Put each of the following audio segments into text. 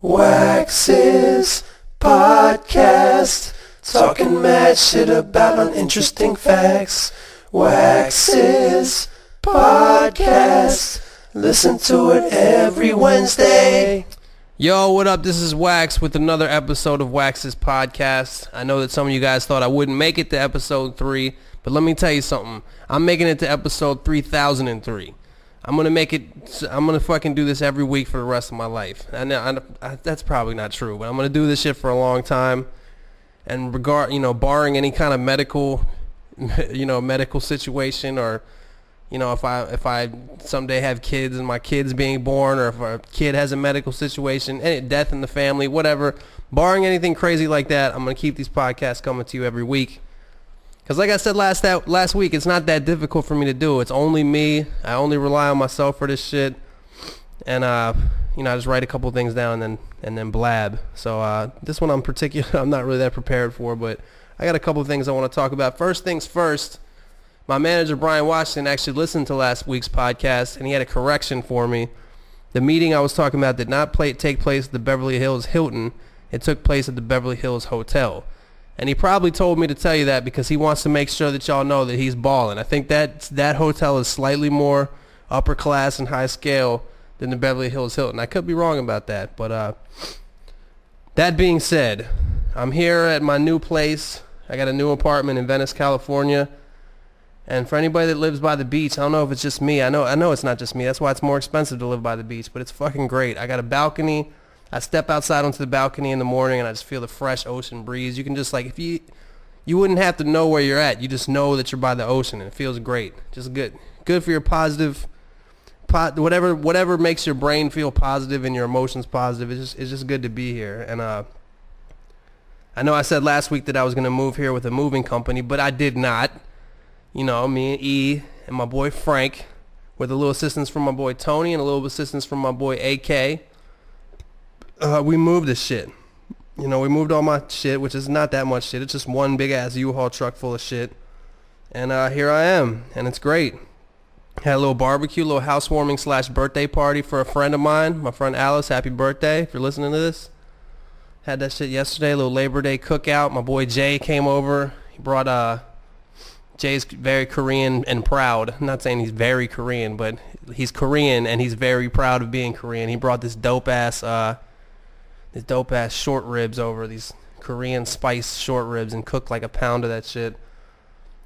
Wax's podcast, talking mad shit about uninteresting facts. Wax's podcast, listen to it every Wednesday. Yo, what up? This is Wax with another episode of Wax's podcast. I know that some of you guys thought I wouldn't make it to episode 3, but let me tell you something. I'm making it to episode 3003. I'm gonna fucking do this every week for the rest of my life. I know that's probably not true, but I'm gonna do this shit for a long time. And barring any kind of medical situation, or if I someday have kids and my kid's being born, or if a kid has a medical situation, any death in the family, whatever, barring anything crazy like that, I'm gonna keep these podcasts coming to you every week. Because like I said last week, it's not that difficult for me to do. It's only me. I only rely on myself for this shit. And, I just write a couple things down and then blab. So this one I'm not really that prepared for, but I got a couple of things I want to talk about. First things first, my manager, Brian Washington, actually listened to last week's podcast, and he had a correction for me. The meeting I was talking about did not take place at the Beverly Hills Hilton. It took place at the Beverly Hills Hotel. And he probably told me to tell you that because he wants to make sure that y'all know that he's balling. I think that hotel is slightly more upper class and high scale than the Beverly Hills Hilton. I could be wrong about that, but that being said, I'm here at my new place. I got a new apartment in Venice, California. And for anybody that lives by the beach, I don't know if it's just me. I know it's not just me. That's why it's more expensive to live by the beach, but it's fucking great. I got a balcony. I step outside onto the balcony in the morning and I just feel the fresh ocean breeze. You can just if you wouldn't have to know where you're at. You just know that you're by the ocean and it feels great. Just good for your whatever makes your brain feel positive and your emotions positive. It's just good to be here. And I know I said last week that I was going to move here with a moving company, but I did not. Me and E and my boy Frank, with a little assistance from my boy Tony and a little assistance from my boy AK. We moved this shit. We moved all my shit, which is not that much shit. It's just one big ass U-Haul truck full of shit. And here I am, and it's great. Had a little barbecue, a little housewarming / birthday party for a friend of mine, my friend Alice. Happy birthday if you're listening to this. Had that shit yesterday, a little Labor Day cookout. My boy Jay came over. He brought Jay's very Korean and proud. I'm not saying he's very Korean, but he's Korean and he's very proud of being Korean. He brought this dope ass short ribs over, these Korean spice short ribs, and cooked like a pound of that shit.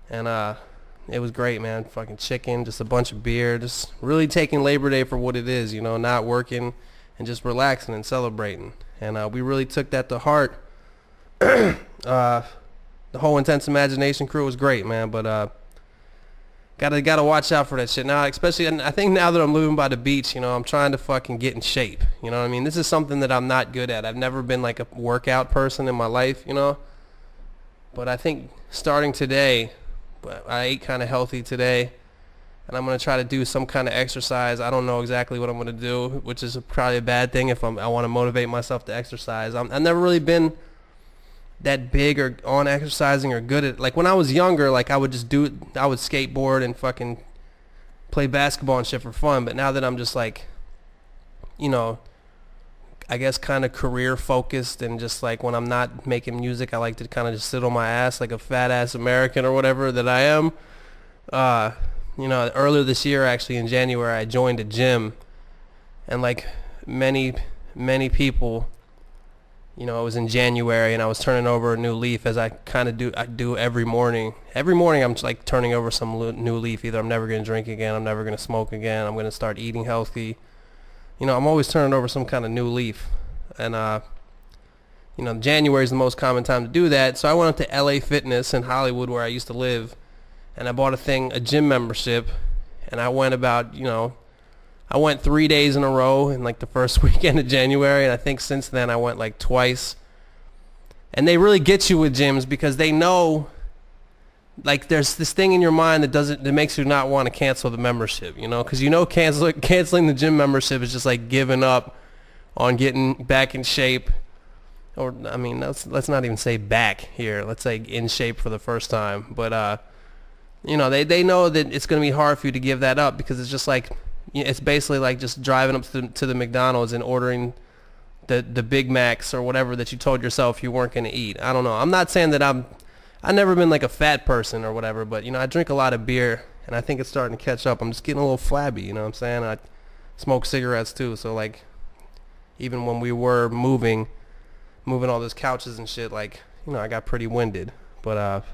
And it was great, man. Fucking chicken, just a bunch of beer, just really taking Labor Day for what it is, not working and just relaxing and celebrating. And we really took that to heart. The whole Intense Imagination crew was great, man, but gotta watch out for that shit now, especially. And I think now that I'm living by the beach, I'm trying to fucking get in shape. You know what I mean? This is something that I'm not good at. I've never been like a workout person in my life, but I think starting today, I ate kind of healthy today, and I'm gonna try to do some kind of exercise. I don't know exactly what I'm gonna do, which is probably a bad thing if I want to motivate myself to exercise. I've never really been that big or on exercising or good at, when I was younger, I would just I would skateboard and fucking play basketball and shit for fun. But now that I'm just I guess kind of career focused, and just when I'm not making music, I like to kind of just sit on my ass like a fat ass American or whatever that I am. Earlier this year, actually in January, I joined a gym, and many people, it was in January, and I was turning over a new leaf, as I do every morning. Every morning I'm just turning over some new leaf. Either I'm never going to drink again, I'm never going to smoke again, I'm going to start eating healthy. I'm always turning over some kind of new leaf. And, January is the most common time to do that. So I went up to LA Fitness in Hollywood, where I used to live, and I bought a gym membership, and I went I went 3 days in a row in the first weekend of January, and I think since then I went twice. And they really get you with gyms because they know, there's this thing in your mind that makes you not want to cancel the membership, because canceling the gym membership is just giving up on getting back in shape. Or let's not even say back here. Let's say in shape for the first time. But they know that it's going to be hard for you to give that up, because it's just it's basically just driving up to the McDonald's and ordering the Big Macs or whatever that you told yourself you weren't going to eat. I don't know. I'm not saying that I've never been like a fat person or whatever, but, you know, I drink a lot of beer, and I think it's starting to catch up. I'm just getting a little flabby, you know what I'm saying? I smoke cigarettes too, so, like, even when we were moving all those couches and shit, like, you know, I got pretty winded. But,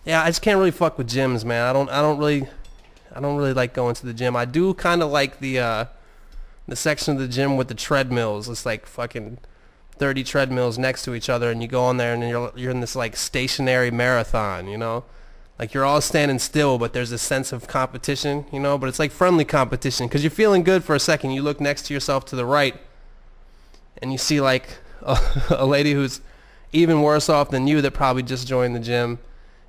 yeah, I just can't really fuck with gyms, man. I don't really like going to the gym. I do kind of like the section of the gym with the treadmills. It's like fucking 30 treadmills next to each other, and you go on there and you're in this like stationary marathon, you know? Like you're all standing still, but there's a sense of competition, you know? But it's like friendly competition because you're feeling good for a second. You look next to yourself to the right, and you see like a lady who's even worse off than you that probably just joined the gym.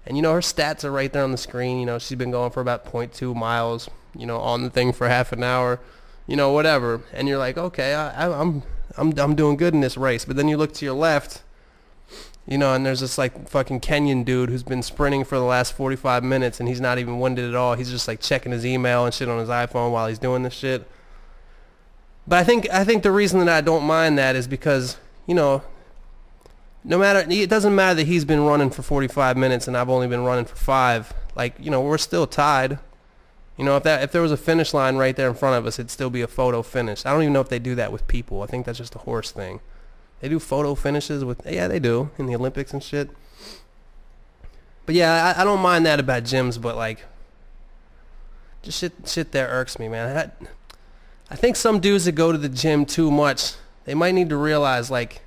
And, you know, her stats are right there on the screen. You know, she's been going for about 0.2 miles, you know, on the thing for half an hour, you know, whatever. And you're like, okay, I'm doing good in this race. But then you look to your left, you know, and there's this, like, fucking Kenyan dude who's been sprinting for the last 45 minutes, and he's not even winded at all. He's just, like, checking his email and shit on his iPhone while he's doing this shit. But I think the reason that I don't mind that is because, you know, no matter, it doesn't matter that he's been running for 45 minutes and I've only been running for 5. Like, you know, we're still tied. You know, if there was a finish line right there in front of us, it'd still be a photo finish. I don't even know if they do that with people. I think that's just a horse thing. They do photo finishes with, yeah, they do, in the Olympics and shit. But yeah, I don't mind that about gyms, but like, just shit there irks me, man. I think some dudes that go to the gym too much, they might need to realize, like,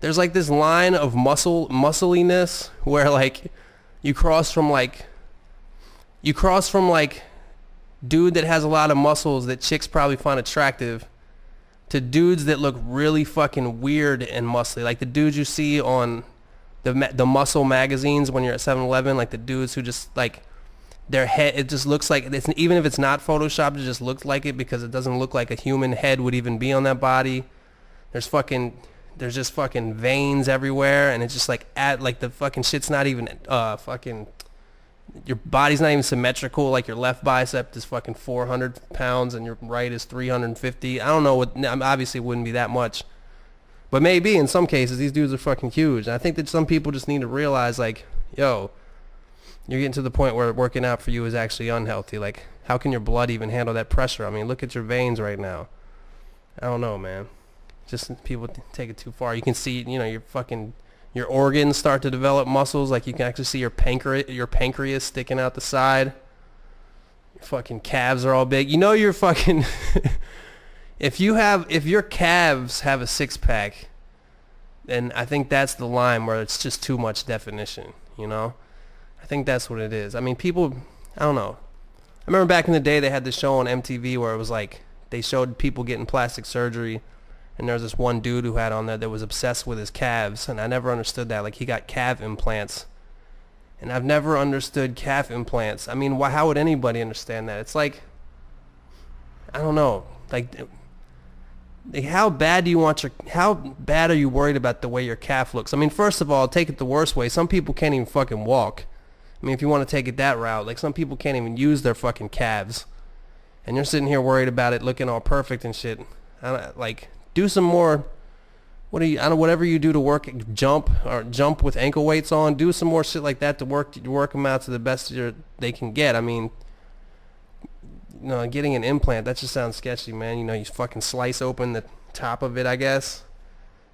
there's like this line of muscliness where like you cross from like dude that has a lot of muscles that chicks probably find attractive to dudes that look really fucking weird and muscly, like the dudes you see on the muscle magazines when you're at 7-Eleven, like the dudes who just like their head, it just looks like it's, even if it's not photoshopped, it just looks like it because it doesn't look like a human head would even be on that body. There's just fucking veins everywhere, and it's just like the fucking shit's not even fucking, your body's not even symmetrical. Like your left bicep is fucking 400 pounds and your right is 350. I don't know what, obviously it wouldn't be that much, but maybe in some cases these dudes are fucking huge. And I think that some people just need to realize, like, yo, you're getting to the point where working out for you is actually unhealthy. Like, how can your blood even handle that pressure? I mean, look at your veins right now. I don't know, man. Just people take it too far. You can see, you know, your organs start to develop muscles. Like you can actually see your pancreas sticking out the side. Your fucking calves are all big. You know, you're fucking if your calves have a 6-pack, then I think that's the line where it's just too much definition, you know? I think that's what it is. I mean, people, I don't know. I remember back in the day they had this show on MTV where it was like they showed people getting plastic surgery. And there was this one dude who had on there that was obsessed with his calves, and I never understood that. Like, he got calf implants, and I've never understood calf implants. I mean, how would anybody understand that? It's like, I don't know. Like, how bad are you worried about the way your calf looks? I mean, first of all, take it the worst way. Some people can't even fucking walk. I mean, if you want to take it that route, like, some people can't even use their fucking calves, and you're sitting here worried about it looking all perfect and shit. Do some more, whatever you do to work, jump with ankle weights on. Do some more shit like that to work them out to the best they can get. I mean, you know, getting an implant, that just sounds sketchy, man. You know, you fucking slice open the top of it, I guess,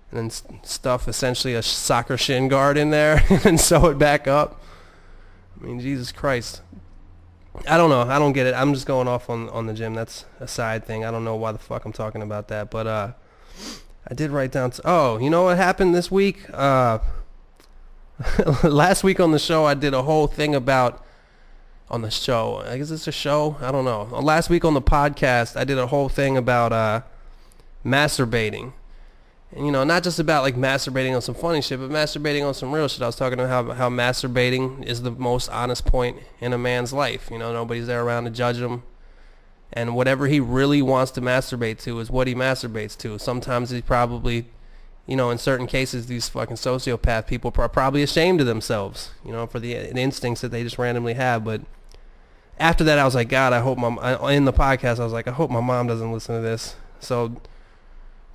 and then stuff essentially a soccer shin guard in there and sew it back up. I mean, Jesus Christ. I don't know. I don't get it. I'm just going off on the gym. That's a side thing. I don't know why the fuck I'm talking about that, but I did write down. Oh, you know what happened this week? Last week on the show, I did a whole thing about, on the show, I guess it's a show? I don't know. Last week on the podcast, I did a whole thing about masturbating. And, you know, not just about, like, masturbating on some funny shit, but masturbating on some real shit. I was talking about how masturbating is the most honest point in a man's life. You know, nobody's there around to judge him. And whatever he really wants to masturbate to is what he masturbates to. Sometimes he probably, you know, in certain cases, these fucking sociopath people are probably ashamed of themselves, you know, for the instincts that they just randomly have. But after that, I was like, God, in the podcast, I was like, I hope my mom doesn't listen to this. So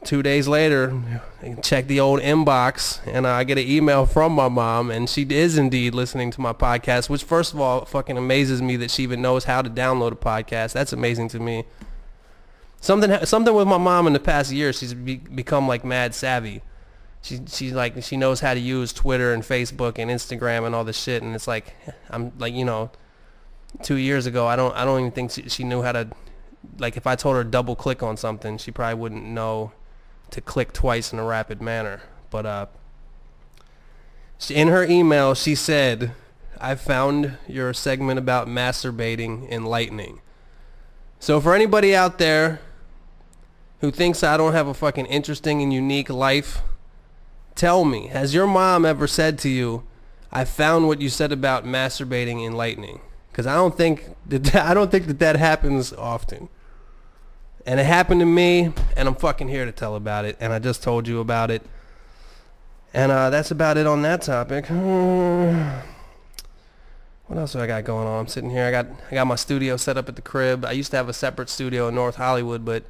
2 days later, I check the old inbox, and I get an email from my mom, and she is indeed listening to my podcast, which first of all fucking amazes me that she even knows how to download a podcast. That's amazing to me. Something with my mom in the past year, she's become like mad savvy. She knows how to use Twitter and Facebook and Instagram and all this shit, and it's like, I'm like, 2 years ago, I don't even think she knew how to, like, if I told her to double click on something, she probably wouldn't know to click twice in a rapid manner. But in her email, she said, "I found your segment about masturbating enlightening." So for anybody out there who thinks I don't have a fucking interesting and unique life, tell me, has your mom ever said to you, "I found what you said about masturbating enlightening"? Because I don't think that happens often. And it happened to me, and I'm fucking here to tell about it, and I just told you about it. And that's about it on that topic. What else do I got going on? I'm sitting here. I got my studio set up at the crib. I used to have a separate studio in North Hollywood, but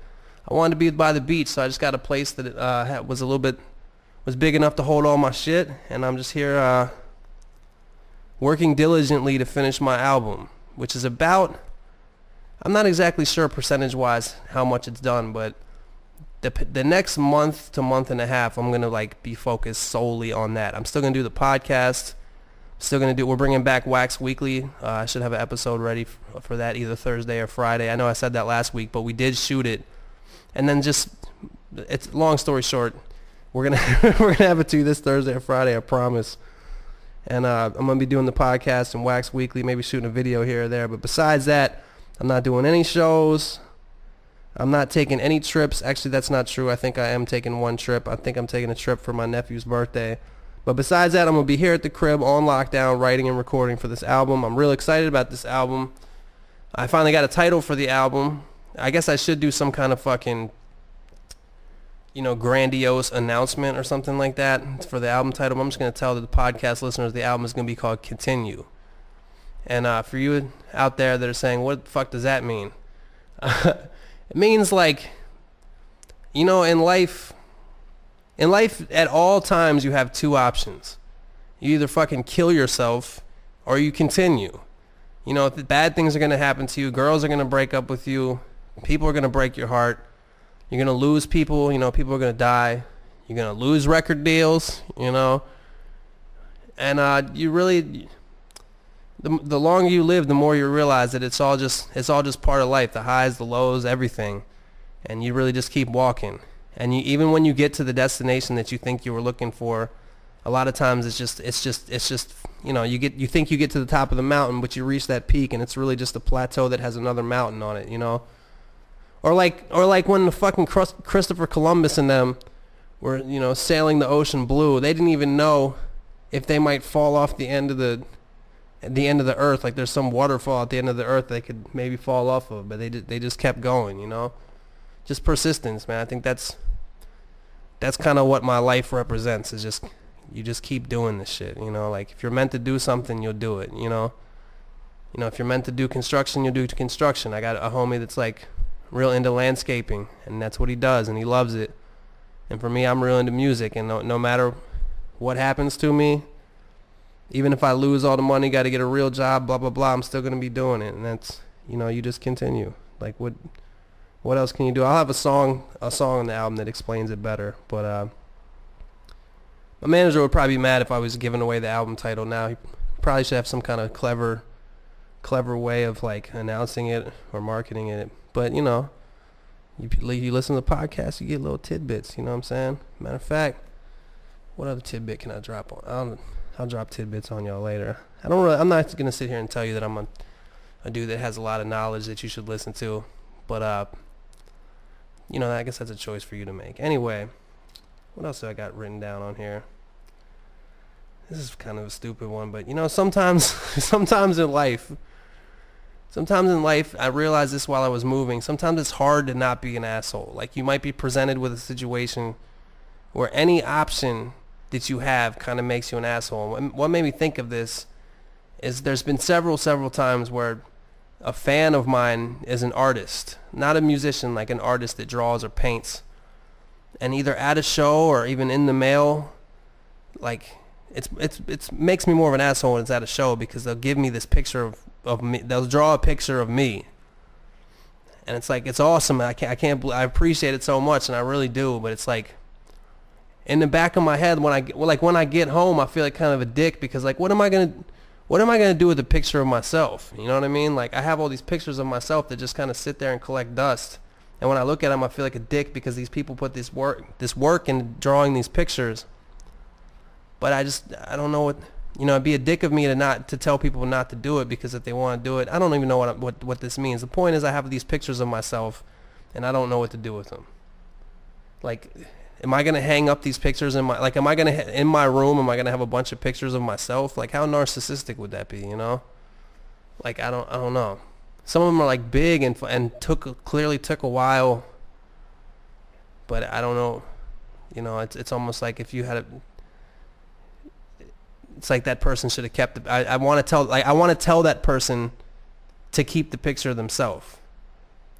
I wanted to be by the beach, so I just got a place that was big enough to hold all my shit, and I'm just here working diligently to finish my album, which is about, I'm not exactly sure percentage-wise how much it's done, but the next month to month and a half, I'm going to be focused solely on that. I'm still going to do the podcast. We're bringing back Wax Weekly. I should have an episode ready for that either Thursday or Friday. I know I said that last week, but we did shoot it. And then it's long story short, we're going to have it to you this Thursday or Friday, I promise. And I'm going to be doing the podcast and Wax Weekly, maybe shooting a video here or there. But besides that, I'm not doing any shows. I'm not taking any trips. Actually, that's not true. I think I am taking one trip. I think I'm taking a trip for my nephew's birthday. But besides that, I'm going to be here at the crib on lockdown, writing and recording for this album. I'm really excited about this album. I finally got a title for the album. I guess I should do some kind of fucking, grandiose announcement or something like that for the album title. I'm just going to tell the podcast listeners the album is going to be called Continue. And for you out there that are saying, what the fuck does that mean? It means in life at all times you have two options. You either fucking kill yourself or you continue. If bad things are going to happen to you, girls are going to break up with you, people are going to break your heart, you're going to lose people, people are going to die, you're going to lose record deals, and you really, the longer you live, the more you realize that it's all just part of life, the highs, the lows, everything, and you really just keep walking. And even when you get to the destination that you think you were looking for, a lot of times it's just you think you get to the top of the mountain, but you reach that peak and it's really just a plateau that has another mountain on it, Or like when the fucking Christopher Columbus and them were, sailing the ocean blue, they didn't even know if they might fall off the end of the earth. Like there's some waterfall at the end of the earth they could maybe fall off of, but they just kept going, Just persistence, man. I think that's kind of what my life represents, is just, you just keep doing this shit, Like if you're meant to do something, you'll do it, If you're meant to do construction, you'll do construction. I got a homie that's real into landscaping, and that's what he does, and he loves it. And for me, I'm real into music, and no matter what happens to me, even if I lose all the money, got to get a real job, blah blah blah, I'm still gonna be doing it. And that's, you just continue. Like what else can you do? I'll have a song on the album that explains it better, but my manager would probably be mad if I was giving away the album title now. He probably should have some kind of clever way of announcing it or marketing it. But you listen to the podcast, you get little tidbits. You know what I'm saying? Matter of fact, what other tidbit can I drop on? I'll drop tidbits on y'all later. I'm not gonna sit here and tell you that I'm a dude that has a lot of knowledge that you should listen to. But I guess that's a choice for you to make. Anyway, what else do I got written down on here? This is kind of a stupid one, but sometimes in life, I realized this while I was moving. Sometimes it's hard to not be an asshole. Like you might be presented with a situation where any option that you have kind of makes you an asshole. And what made me think of this is there's been several times where a fan of mine is an artist, not a musician, like an artist that draws or paints. and either at a show or even in the mail, like it's makes me more of an asshole when it's at a show, because they'll give me this picture of me. They'll draw a picture of me, and it's like, it's awesome. I appreciate it so much, and I really do. But it's like, in the back of my head, when I get home, I feel like kind of a dick, because like, what am I gonna do with a picture of myself? You know what I mean? Like, I have all these pictures of myself that just kind of sit there and collect dust. And when I look at them, I feel like a dick, because these people put this work in drawing these pictures. But I don't know what, it'd be a dick of me to tell people not to do it, because if they want to do it, I don't even know what this means. The point is, I have these pictures of myself, and I don't know what to do with them. Like, am I gonna hang up these pictures in my in my room? Am I gonna have a bunch of pictures of myself? Like, how narcissistic would that be? Like, I don't know. Some of them are like big and clearly took a while, but I don't know. It's almost like if you had it's like that person should have kept it. I want to tell that person to keep the picture themselves.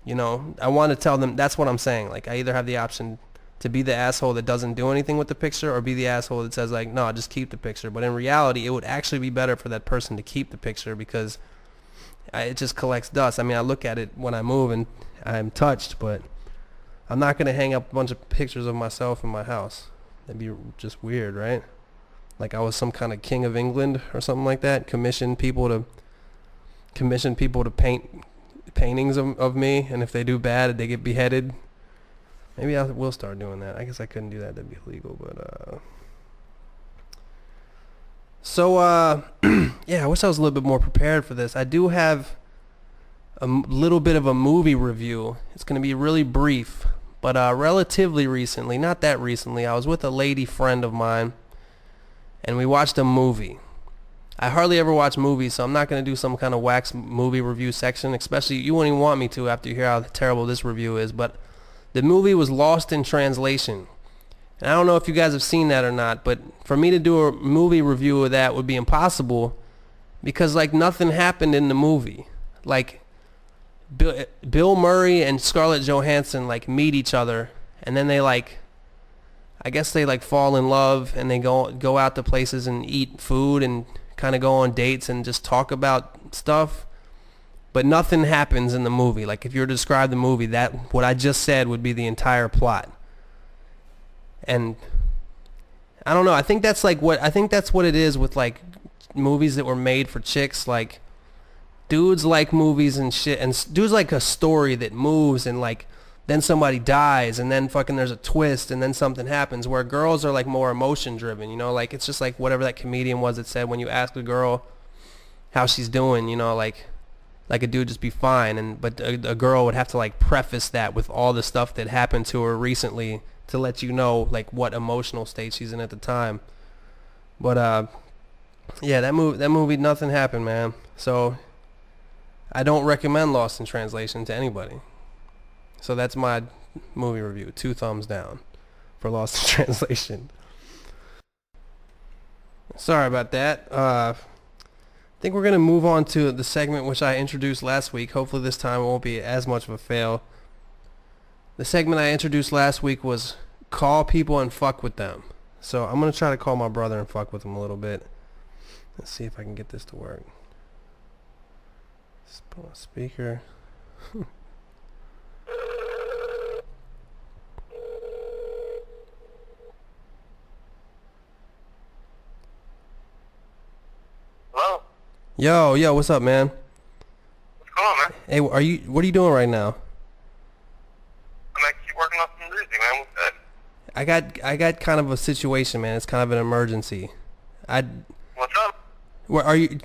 I want to tell them. That's what I'm saying. Like, I either have the option to be the asshole that doesn't do anything with the picture, or be the asshole that says, like, no, just keep the picture. But in reality, it would actually be better for that person to keep the picture, because it just collects dust. I mean, I look at it when I move and I'm touched, but I'm not going to hang up a bunch of pictures of myself in my house. That'd be just weird, right? Like I was some kind of king of England or something like that. Commission people to paint paintings of me, and if they do bad, they get beheaded. Maybe I will start doing that. I guess I couldn't do that. That'd be illegal, but yeah, I wish I was a little bit more prepared for this. I do have a little bit of a movie review. It's going to be really brief, but relatively recently, not that recently, I was with a lady friend of mine, and we watched a movie. I hardly ever watch movies, so I'm not going to do some kind of wax movie review section, especially you wouldn't even want me to after you hear how terrible this review is, but the movie was Lost in Translation. And I don't know if you guys have seen that or not, but for me to do a movie review of that would be impossible, because like nothing happened in the movie. Like Bill Murray and Scarlett Johansson like meet each other, and then they I guess they fall in love, and they go out to places and eat food and kind of go on dates and just talk about stuff. But nothing happens in the movie. Like if you were to describe the movie, that what I just said would be the entire plot. And I don't know. I think that's what it is with like movies that were made for chicks. Like dudes like movies and shit, and dudes like a story that moves, and like then somebody dies, and then fucking there's a twist, and then something happens. Where girls are like more emotion driven. Like it's just like whatever that comedian was that said, when you ask a girl how she's doing, like a dude just be fine, but a girl would have to like preface that with all the stuff that happened to her recently to let you know like what emotional state she's in at the time. But yeah, that movie, nothing happened, man. So I don't recommend Lost in Translation to anybody. So that's my movie review. 2 thumbs down for Lost in Translation. Sorry about that. I think we're going to move on to the segment which I introduced last week. Hopefully this time it won't be as much of a fail. The segment I introduced last week was call people and fuck with them. So I'm going to try to call my brother and fuck with him a little bit. Let's see if I can get this to work. Let's put on speaker. Hello? Yo, what's up, man? What's going on, man? Hey, what are you doing right now? I'm actually working on some music, man. What's good? I got kind of a situation, man. It's kind of an emergency. What's up? Where are you?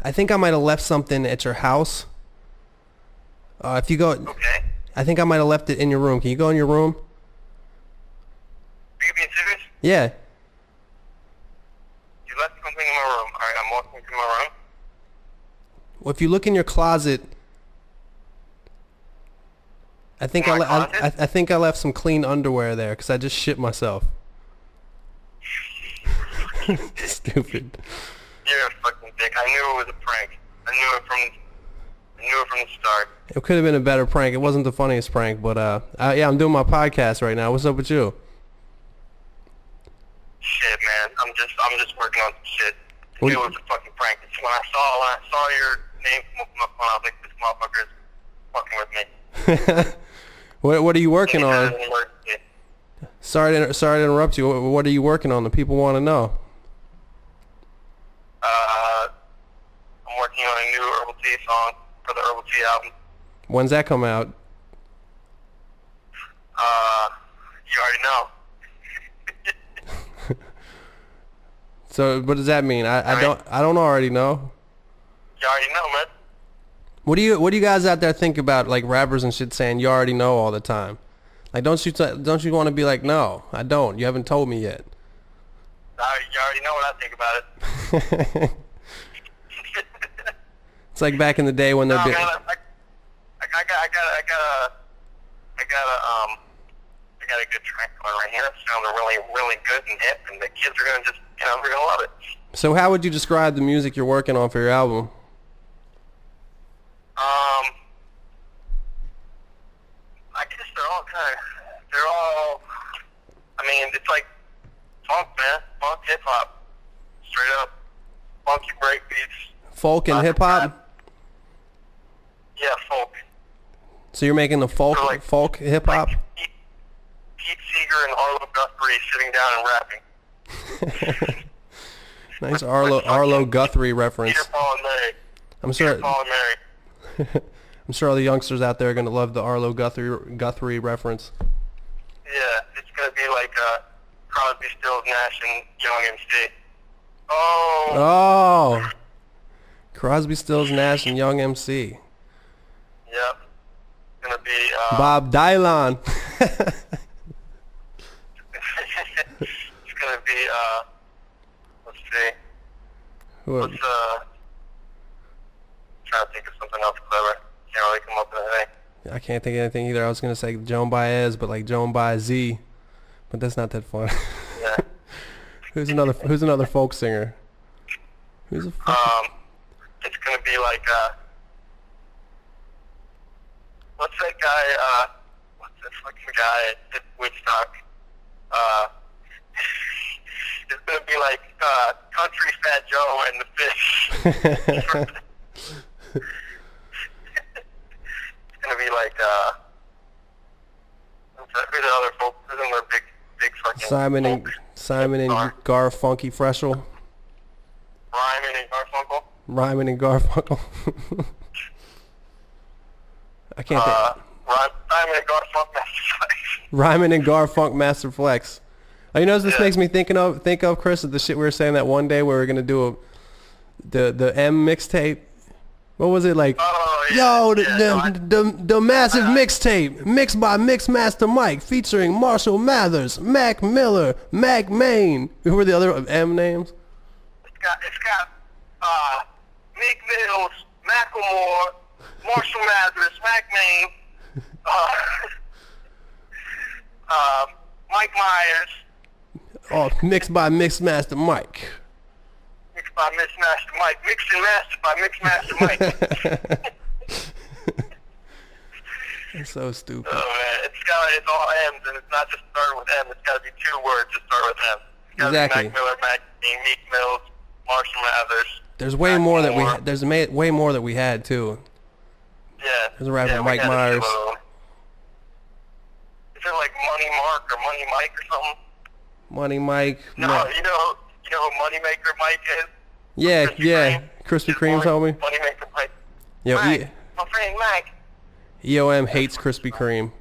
I think I might have left something at your house. If you go, Okay. I think I might have left it in your room. Can you go in your room? Are you being serious? Yeah. You left something in my room. Alright, I'm walking to my room. Well, if you look in your closet, I think In my closet? I think I left some clean underwear there because I just shit myself. Stupid. You're a fucking dick. I knew it was a prank. I knew it I knew it from the start. It could have been a better prank. It wasn't the funniest prank, but yeah, I'm doing my podcast right now. What's up with you? Shit, man. I'm just working on some shit. What- It was a fucking prank. It's when I saw your name come up on my phone, I was like, this motherfucker's fucking with me. What are you working on? It's an emergency. Sorry to interrupt you. What are you working on? The people want to know. I'm working on a new Herbal Tea song for the Herbal Tea album. When's that come out? You already know. So what does that mean? I don't already know. You already know, man. What do you guys out there think about, like, rappers and shit saying you already know all the time? Like, don't you want to be like, no, I don't. You haven't told me yet. You already know what I think about it. It's like back in the day when No, they're man, I got a good track going right here. It sounds really, really good and hip, and the kids are gonna just, they're gonna love it. So how would you describe the music you're working on for your album? I guess I mean, it's like funk, man. Funk, hip-hop. Straight up. Funky break beats. Folk and hip hop? Yeah, folk. So you're making the folk So, like- folk hip hop? Like Pete Seeger and Arlo Guthrie sitting down and rapping. Nice Arlo Guthrie reference. Peter, Paul, and Mary. I'm sure Peter, Paul, and Mary. I'm sure all the youngsters out there are gonna love the Arlo Guthrie reference. Yeah, it's gonna be like Crosby, Stills, Nash, and Young MC. Oh. Oh, Crosby, Stills, Nash, and Young MC. Yep. It's gonna be Bob Dylan. it's gonna be let's see. What? Let's try to think of something else clever. Can't really come up with anything. I can't think of anything either. I was gonna say Joan Baez, but like Joan Baez Z, but that's not that fun. Yeah. Who's another folk singer? Who's a folk? It's gonna be like what's that guy? What's that fucking guy at Woodstock? It's gonna be like Country Fat Joe and the Fish. It's gonna be like who's the other folk? Who's another big fucking Simon and Garfunky Freshel. Ryman and Garfunkel. Ryman and Garfunkel. I can't think. Ryman and Garfunkel. Ryman and Garfunk Master Flex. Oh, you know what this Yeah. makes me think of, Chris, of the shit we were saying that one day where we were gonna do the M mixtape. What was it like? Oh, yeah. Yo, Yeah, the massive mixtape mixed by Mixmaster Mike featuring Marshall Mathers, Mac Miller, Mac Main. Who were the other M names? It's got Meek Mills, Macklemore, Marshall Mathers, Mac Main, Mike Myers, Oh, mixed by Mixmaster Mike. mixed by Mixmaster Mike, mixed and mastered by Mixmaster Mike. That's so stupid. Oh man, it's all M's, and it's not just started with M. It's got to be two words to start with M. It's got to Exactly. be Mac Miller, Mac Main, Meek Mills, Marshall Mathers. There's way more that Macklemore. there's way more that we had too. Yeah. There's a rapper, we Mike had a Myers. few of them. Is it like Money Mark or Money Mike or something? Money Mike. No, you know who Moneymaker Mike is? Yeah, Krispy yeah. Kreme? Krispy His Kreme boy, told me. Moneymaker Mike. Yo, Mike, my friend Mike. EOM hates Krispy Kreme.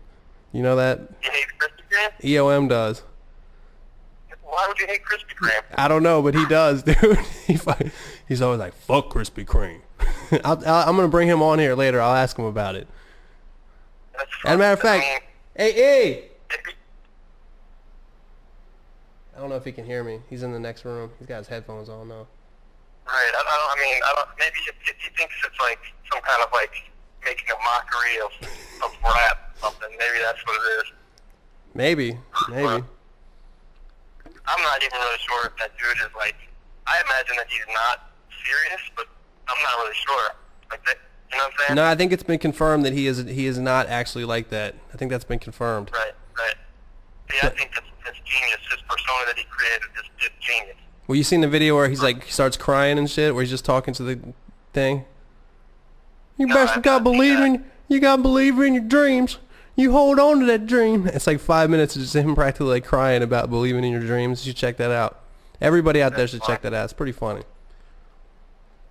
You know that? You hate Krispy Kreme? EOM does. Why would you hate Krispy Kreme? I don't know, but he does, dude. He's always like, fuck Krispy Kreme. I'm going to bring him on here later. I'll ask him about it. That's As a matter of fact, hey! maybe, I don't know if he can hear me. He's in the next room. He's got his headphones on now. right. I don't. Maybe if he thinks it's like some kind of like making a mockery of rap or something. Maybe that's what it is. Maybe. I'm not even really sure if that dude is like. I imagine that he's not serious, but I'm not really sure. Like You know what I'm saying? No, I think it's been confirmed that he is not actually like that. I think that's been confirmed. Right. Yeah, I think that's genius. His persona that he created is genius. Well, you seen the video where he's like, he starts crying and shit, where he's just talking to the thing? You gotta believe in your dreams. You hold on to that dream. It's like 5 minutes of just him practically like crying about believing in your dreams. You should check that out. Everybody out there should check that out. It's pretty funny.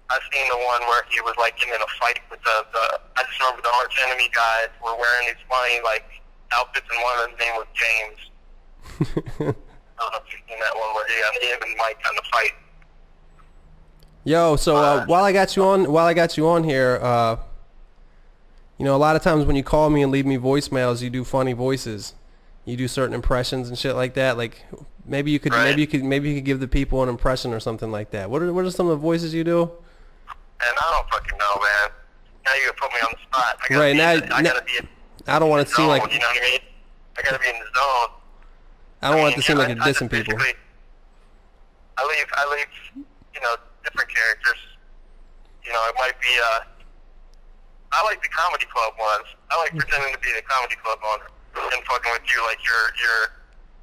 I've seen the one where he was like in a fight with the I just remember the Arch Enemy guys were wearing these funny like outfits, and one of them's name was James. I don't know if you've seen that one where him and Mike got in a fight. Yo, so while I got you on here, you know, a lot of times when you call me and leave me voicemails, you do funny voices. You do certain impressions and shit like that. Like maybe you could give the people an impression or something like that. What are some of the voices you do? And I don't fucking know, man. Now you're gonna put me on the spot. I gotta be in I don't want it to seem like, you know what I mean? I gotta be in the zone. I don't want it to seem like you're dissing people. I leave, you know, different characters. You know, it might be, I like the comedy club ones. I like pretending to be the comedy club owner and fucking with you like you're,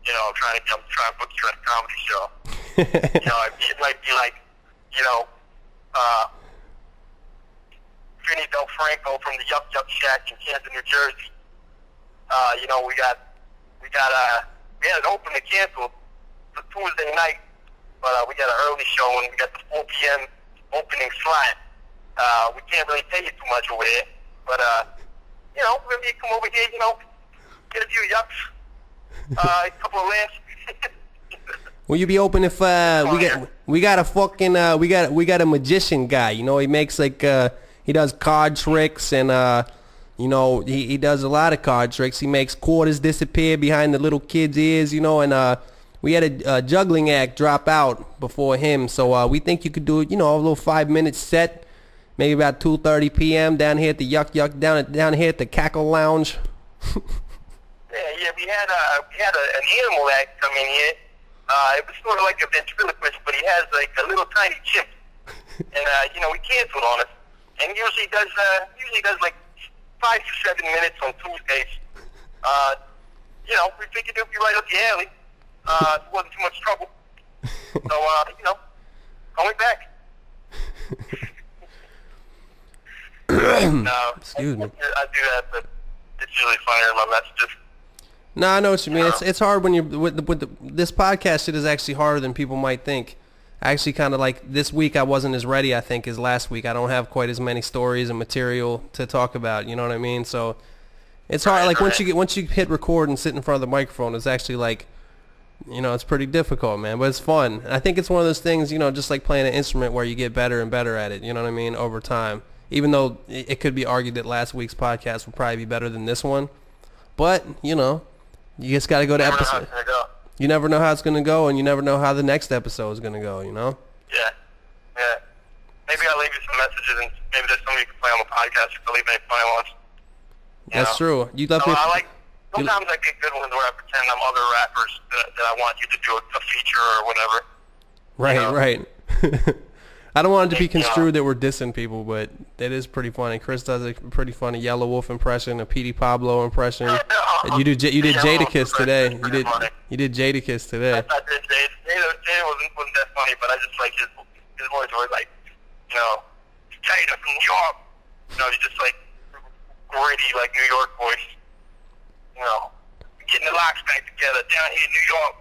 you know, trying to book you at a comedy show. You know, it might be like, you know, Vinny Del Franco from the Yuck Yuck Shack in Kansas, New Jersey. You know, we had an open to cancel for Tuesday night, but we got an early show and we got the 4 p.m. opening slot. We can't really tell you too much over there, but you know, maybe you come over here, you know, get a few yucks, a couple of lamps. Will you be open if we got a fucking we got a magician guy, you know, he makes like he does card tricks and you know, he does a lot of card tricks. He makes quarters disappear behind the little kids' ears, you know, and we had a juggling act drop out before him, so we think you could do, you know, a little 5-minute set, maybe about 2:30 p.m. down here at the Yuck Yuck, down here at the Cackle Lounge. Yeah, we had an animal act come in here. It was sort of like a ventriloquist, but he has like a little tiny chip, and you know, we canceled on it. And usually does like 5 to 7 minutes on Tuesdays. You know, we figured it'd be right up the alley. It wasn't too much trouble. So, you know, call me back. No, excuse me. I do that, but it's really funny in my messages. No, I know what you mean. It's hard when you're this podcast shit is actually harder than people might think. I actually kind of like this week I wasn't as ready, I think, as last week. I don't have quite as many stories and material to talk about, you know what I mean? So it's hard. Like once you hit record and sit in front of the microphone, it's actually like, you know, it's pretty difficult, man, but it's fun. I think it's one of those things, you know, just like playing an instrument where you get better and better at it, you know what I mean, over time. Even though it could be argued that last week's podcast would probably be better than this one. But, you know, you just got to go to episode. You never know how it's going to go, and you never know how the next episode is going to go, you know? Yeah. Maybe I'll leave you some messages, and maybe there's somebody you can play on the podcast if I leave any funny ones. That's true. You left me. Sometimes I get good ones where I pretend I'm other rappers that I want you to do a feature or whatever. Right, you know? right. I don't want it to be construed that we're dissing people, but it is pretty funny. Chris does a pretty funny Yellow Wolf impression, a Petey Pablo impression. You did Jadakiss today. You did Jadakiss today. I did Jada wasn't that funny, but I just like his voice was like, you know, Jada from New York. You know, he's just like gritty, like New York voice. You know, getting the locks back together down here in New York.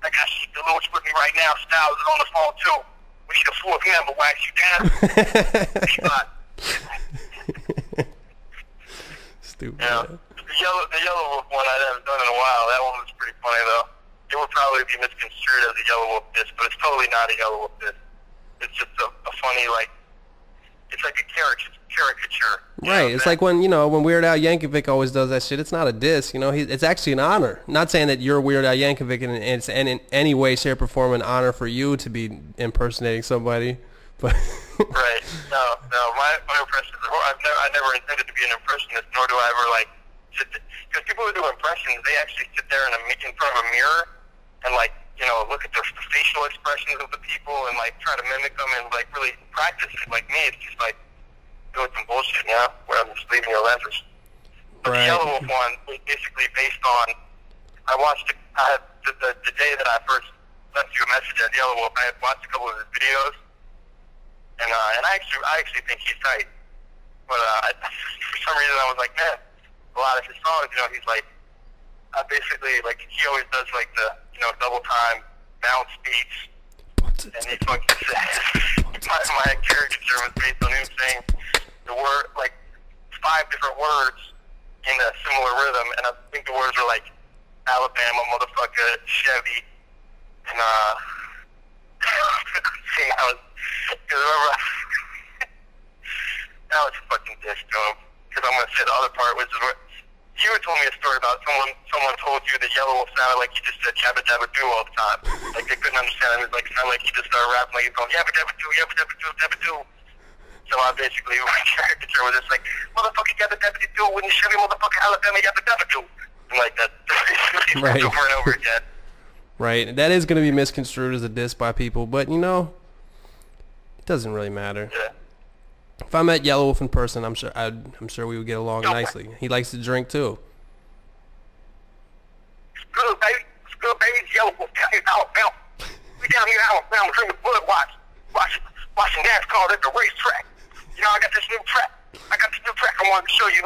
I got Sheik Deloach with me right now. Styles is on the phone too. We need a fourth member, wax you down. Stupid. Yeah. The yellow wolf one I haven't done in a while. That one was pretty funny though. It would probably be misconstrued as a yellow wolf diss, but it's totally not a yellow wolf diss. It's just a funny, like, it's like a caricature. Right. It's like when, you know, when Weird Al Yankovic always does that shit. It's not a diss, you know. It's actually an honor. Not saying that you're Weird Al Yankovic and it's in any way, shape, or form an honor for you to be impersonating somebody. But right. No. My impressions. I never intended to be an impersonist, nor do I ever like sit. Because people who do impressions, they actually sit there in front of a mirror and like, you know, look at the facial expressions of the people and like try to mimic them and like really practice it. Like me, it's just like, doing some bullshit, you know, where I'm just leaving your leverage. But the Yellow Wolf one was basically based on, I watched it, the day that I first left you a message at Yellow Wolf, I had watched a couple of his videos, and I actually think he's tight. But for some reason I was like, man, a lot of his songs, you know, he's like, basically, like, he always does, like, the, you know, double time bounce beats, and he fucking says, my caricature was based on him saying the word, like, 5 different words in a similar rhythm, and I think the words were like Alabama, motherfucker, Chevy, and see, I was, cause remember, that was a fucking diss to him, because I'm gonna say the other part was, you had told me a story about someone told you that Yellow Wolf sounded like he just said yabba dabba doo all the time, like they couldn't understand him, it sounded like he just started rapping like he was going yabba dabba doo, yabba dabba doo, dabba doo. So I basically, my caricature was just like, motherfucker, yabba dabba doo, when you Chevy, motherfucker, Alabama, yabba dabba doo. And like that, right. over and over again. Right. That is going to be misconstrued as a diss by people, but, you know, it doesn't really matter. Yeah. If I met Yellow Wolf in person, I'm sure we would get along nicely. He likes to drink, too. It's good, baby. It's good, baby. It's Yellow Wolf down here in Alabama. We down here in Alabama drinking blood watching NASCAR at the racetrack. You know, I got this new track. I wanted to show you.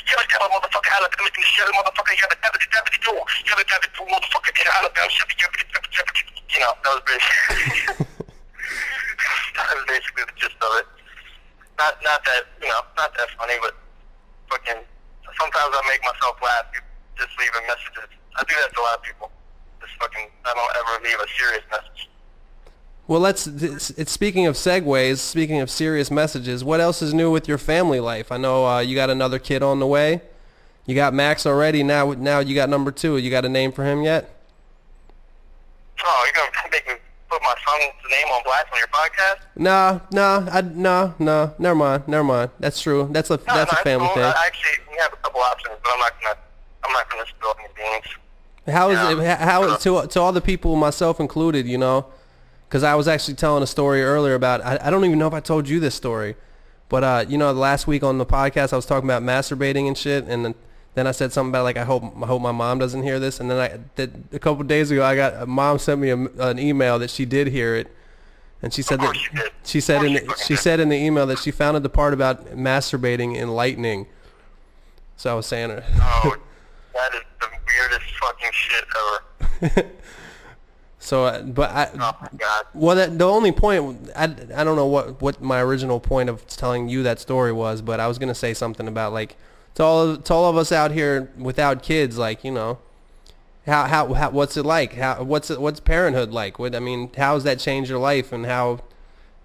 Yabba dabba, motherfucker, Alabama, Chevy, motherfucker, yabba dabba doo, yabba dabba doo, motherfucker, in Alabama, Chevy, yabba dabba doo. You know, that was basically that was basically the gist of it. Not that, you know, not that funny, but fucking sometimes I make myself laugh just leaving messages. I do that to a lot of people. Just fucking, I don't ever leave a serious message. Well, it's speaking of segues, speaking of serious messages, what else is new with your family life? I know you got another kid on the way. You got Max already. Now you got number 2. You got a name for him yet? Oh, you're gonna make me put my son's name on blast on your podcast? No. Never mind. That's true. That's a family cool. thing. Actually, we have a couple options, but I'm not gonna spill any beans. How to all the people, myself included, you know, because I was actually telling a story earlier about, I don't even know if I told you this story, but you know, last week on the podcast I was talking about masturbating and shit, and then I said something about like I hope my mom doesn't hear this, and then a couple of days ago mom sent me an email that she did hear it, and she said she said in the email that she found the part about masturbating enlightening. So I was saying it. Oh, that is the weirdest fucking shit ever. So, oh my God. Well, the only point, I don't know what my original point of telling you that story was, but I was gonna say something about like to all of us out here without kids, like, you know, how what's it like? What's parenthood like? How has that changed your life, and how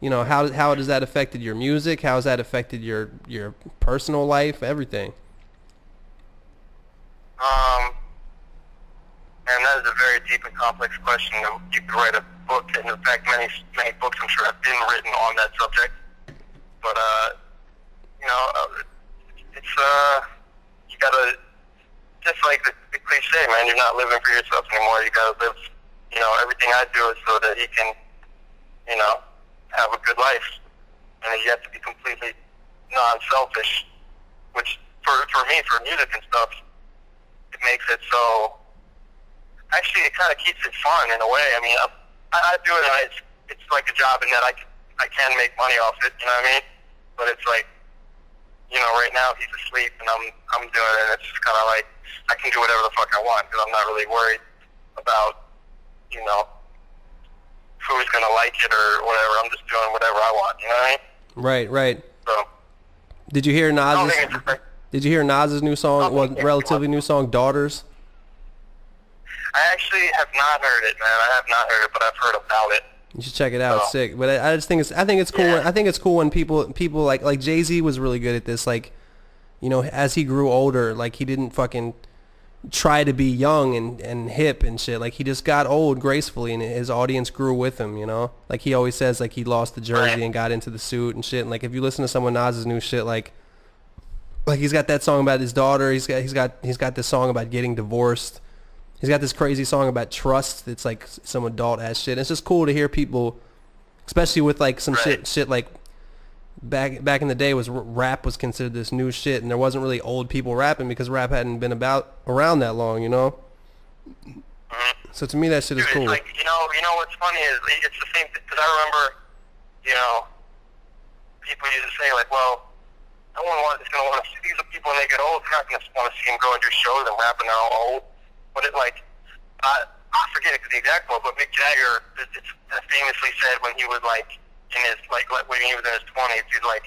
does that affected your music? How has that affected your personal life? Everything. And that is a very deep and complex question. You could write a book, and in fact, many books I'm sure have been written on that subject. But you know, it's you gotta, just like the cliche, man. You're not living for yourself anymore. You gotta live. You know, everything I do is so that you can, you know, have a good life, and you have to be completely non-selfish. Which for me, for music and stuff, it makes it so. Actually, it kind of keeps it fun in a way. I mean, I do it, and it's like a job in that I can make money off it. You know what I mean? But it's like, you know, right now he's asleep, and I'm doing it, and it's just kind of like I can do whatever the fuck I want because I'm not really worried about, you know, who's gonna like it or whatever. I'm just doing whatever I want. You know what I mean? Right. So. Did you hear Nas's new song? Well, relatively new song, Daughters. I actually have not heard it, man. I have not heard it, but I've heard about it. You should check it out. It's sick. But I just think I think it's cool. Yeah. I think it's cool when people like Jay-Z was really good at this. Like, you know, as he grew older, like he didn't fucking try to be young and hip and shit. Like he just got old gracefully, and his audience grew with him. You know, like he always says, like he lost the jersey and got into the suit and shit. And like if you listen to some of Nas's new shit, like he's got that song about his daughter. He's got this song about getting divorced. He's got this crazy song about trust. It's like some adult ass shit. It's just cool to hear people especially with like some Right. shit like back in the day was rap was considered this new shit, and there wasn't really old people rapping because rap hadn't been around that long, you know. So to me, that shit is Dude, cool. it's like, you know what's funny is it's the same thing, because I remember, people used to say, like, well, no one is going to want to see these people when they get old. They're not going to want to see them go and do shows and rap when they're all old. But it, like, I forget it the exact quote, but Mick Jagger famously said when he was, like, in his, like when he was in his 20s, he's like,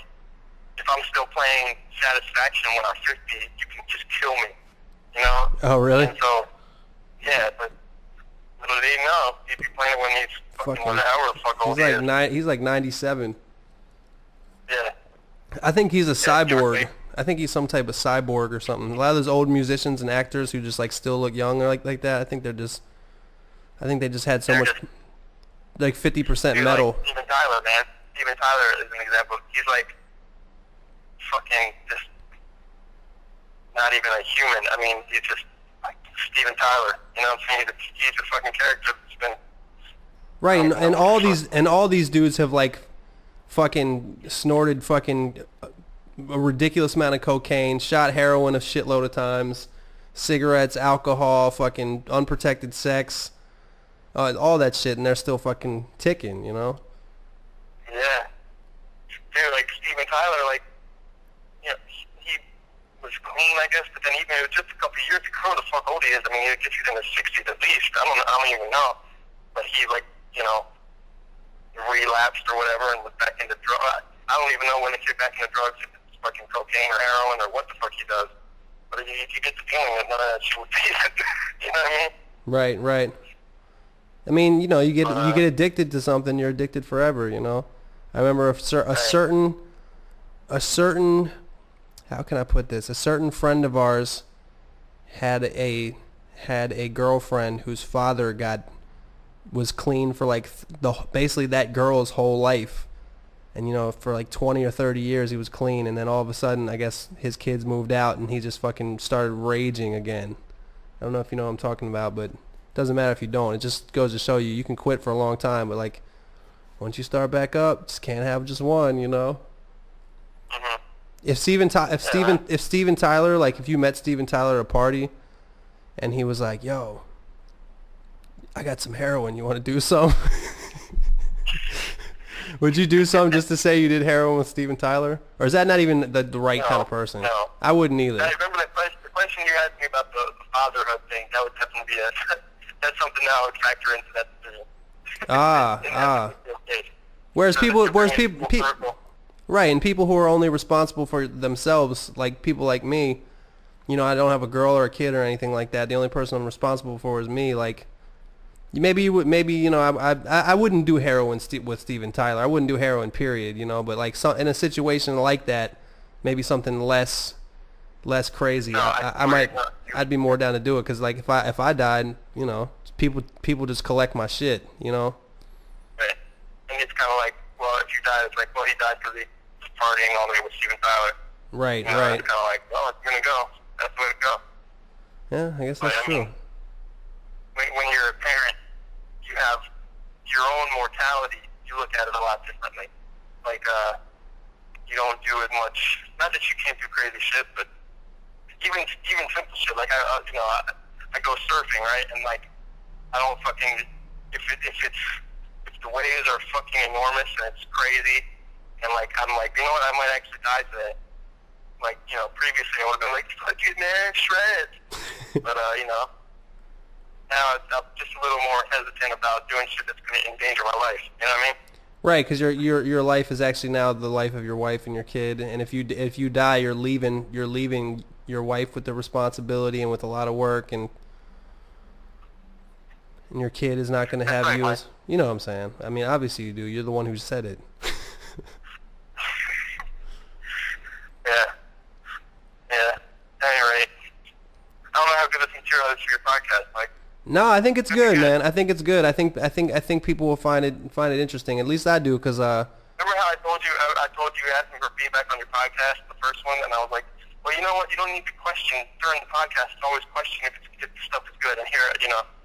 if I'm still playing Satisfaction when I'm 50, you can just kill me, you know? Oh, really? And so, yeah, but little did he know, he'd be playing it when he's fucking whatever the fuck old he is. He's like 97. Yeah. I think he's a cyborg. exactly. I think he's some type of cyborg or something. A lot of those old musicians and actors who just like still look young or like that. I think they just had so They're much, just- like 50% Dude, metal. Like Steven Tyler, man. Steven Tyler is an example. He's like fucking just not even a human. I mean, he's just like Steven Tyler. You know what I'm saying? He's a fucking character that's been Right, and all these dudes have like fucking snorted fucking a ridiculous amount of cocaine, shot heroin a shitload of times, cigarettes, alcohol, fucking unprotected sex, all that shit, and they're still fucking ticking, you know? Yeah. Dude, like Steven Tyler, like, he was clean, I guess, but then even it was just a couple of years ago, the fuck old he is. I mean, I guess he's in his 60s at least. I don't even know. But he, like, relapsed or whatever and was back into drugs. I don't even know when they get back into drugs, if it's fucking cocaine or heroin or what the fuck he does. But you get the feeling that none of that shit would be, you know what I mean? Right. I mean, you get addicted to something, you're addicted forever, you know? I remember a certain, how can I put this? A certain friend of ours had a girlfriend whose father was clean for like basically that girl's whole life. And for like 20 or 30 years he was clean, and then all of a sudden I guess his kids moved out and he just fucking started raging again. I don't know if you know what I'm talking about, but it doesn't matter if you don't. It just goes to show you can quit for a long time, but like once you start back up, just can't have just one, you know? Mm-hmm. If Steven Tyler, like if you met Steven Tyler at a party and he was like, yo, I got some heroin, you want to do some? Would you do something just to say you did heroin with Steven Tyler? Or is that not even the right kind of person? No. I wouldn't either. I remember the question you asked me about the fatherhood thing. That would definitely be that's something that I would factor into that decision. Whereas So people, that you're bringing it full circle. right, and people who are only responsible for themselves, like people like me, I don't have a girl or a kid or anything like that. The only person I'm responsible for is me. Like, maybe I wouldn't do heroin with Steven Tyler. I wouldn't do heroin, period. But like in a situation like that, maybe something less crazy. No, I'd be more down to do it, because like if I died, people just collect my shit, Right. And it's kind of like, well, if you die, it's like, well, he died because he was partying all the way with Steven Tyler. Right. It's kind of like, well, it's going to go. That's the way to go. Yeah, I guess that's But, I true. mean, when you're a parent, you have your own mortality. You look at it a lot differently. Like, you don't do as much. Not that you can't do crazy shit, but even simple shit. Like I go surfing, right? And like I don't fucking if the waves are fucking enormous and it's crazy, and like I'm like, you know what? I might actually die today. Like previously I would have been like, fuck you, man, shred. But now I'm just a little more hesitant about doing shit that's going to endanger my life. You know what I mean? Right, because your life is actually now the life of your wife and your kid, and if you die, you're leaving your wife with the responsibility and with a lot of work, and your kid is not going to have you as, you know what I'm saying. I mean, obviously you do. You're the one who said it. Yeah. At any rate, I don't know how good this material is for your podcast, Mike. No, I think it's good, man. I think it's good. I think people will find it interesting. At least I do, because Remember how I told you you asked me for feedback on your podcast, the first one, and I was like, well, you know what? You don't need to question during the podcast. Always question if the stuff is good. And here,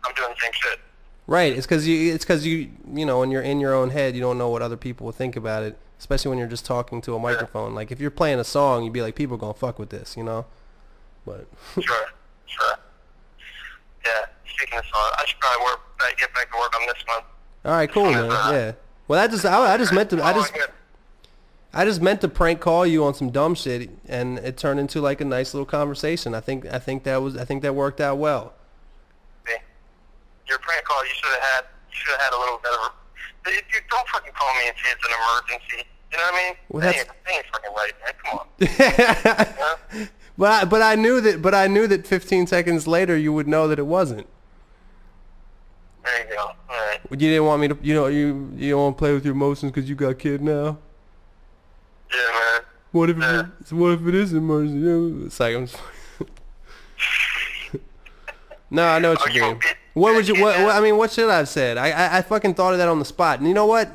I'm doing the same shit. Right. It's because you know, when you're in your own head, you don't know what other people will think about it, especially when you're just talking to a microphone. Like if you're playing a song, you'd be like, people are gonna fuck with this, you know. But Sure. Yeah. Speaking of songs, I should probably get back to work on this one. all right, cool, man. Yeah. Well, I just meant to prank call you on some dumb shit, and it turned into like a nice little conversation. I think that worked out well. Your prank call, you should have had a little bit of. If you don't fucking call me and say it's an emergency, you know what I mean? Well, that ain't fucking right, man. Come on. Yeah? But I knew that 15 seconds later you would know that it wasn't. There you go. All right. You didn't want me to, you know, you don't want to play with your emotions because you got a kid now. Yeah, man. What if it is an emergency? It's like I'm. No, I know what you're doing. What should I have said? I fucking thought of that on the spot. And you know what?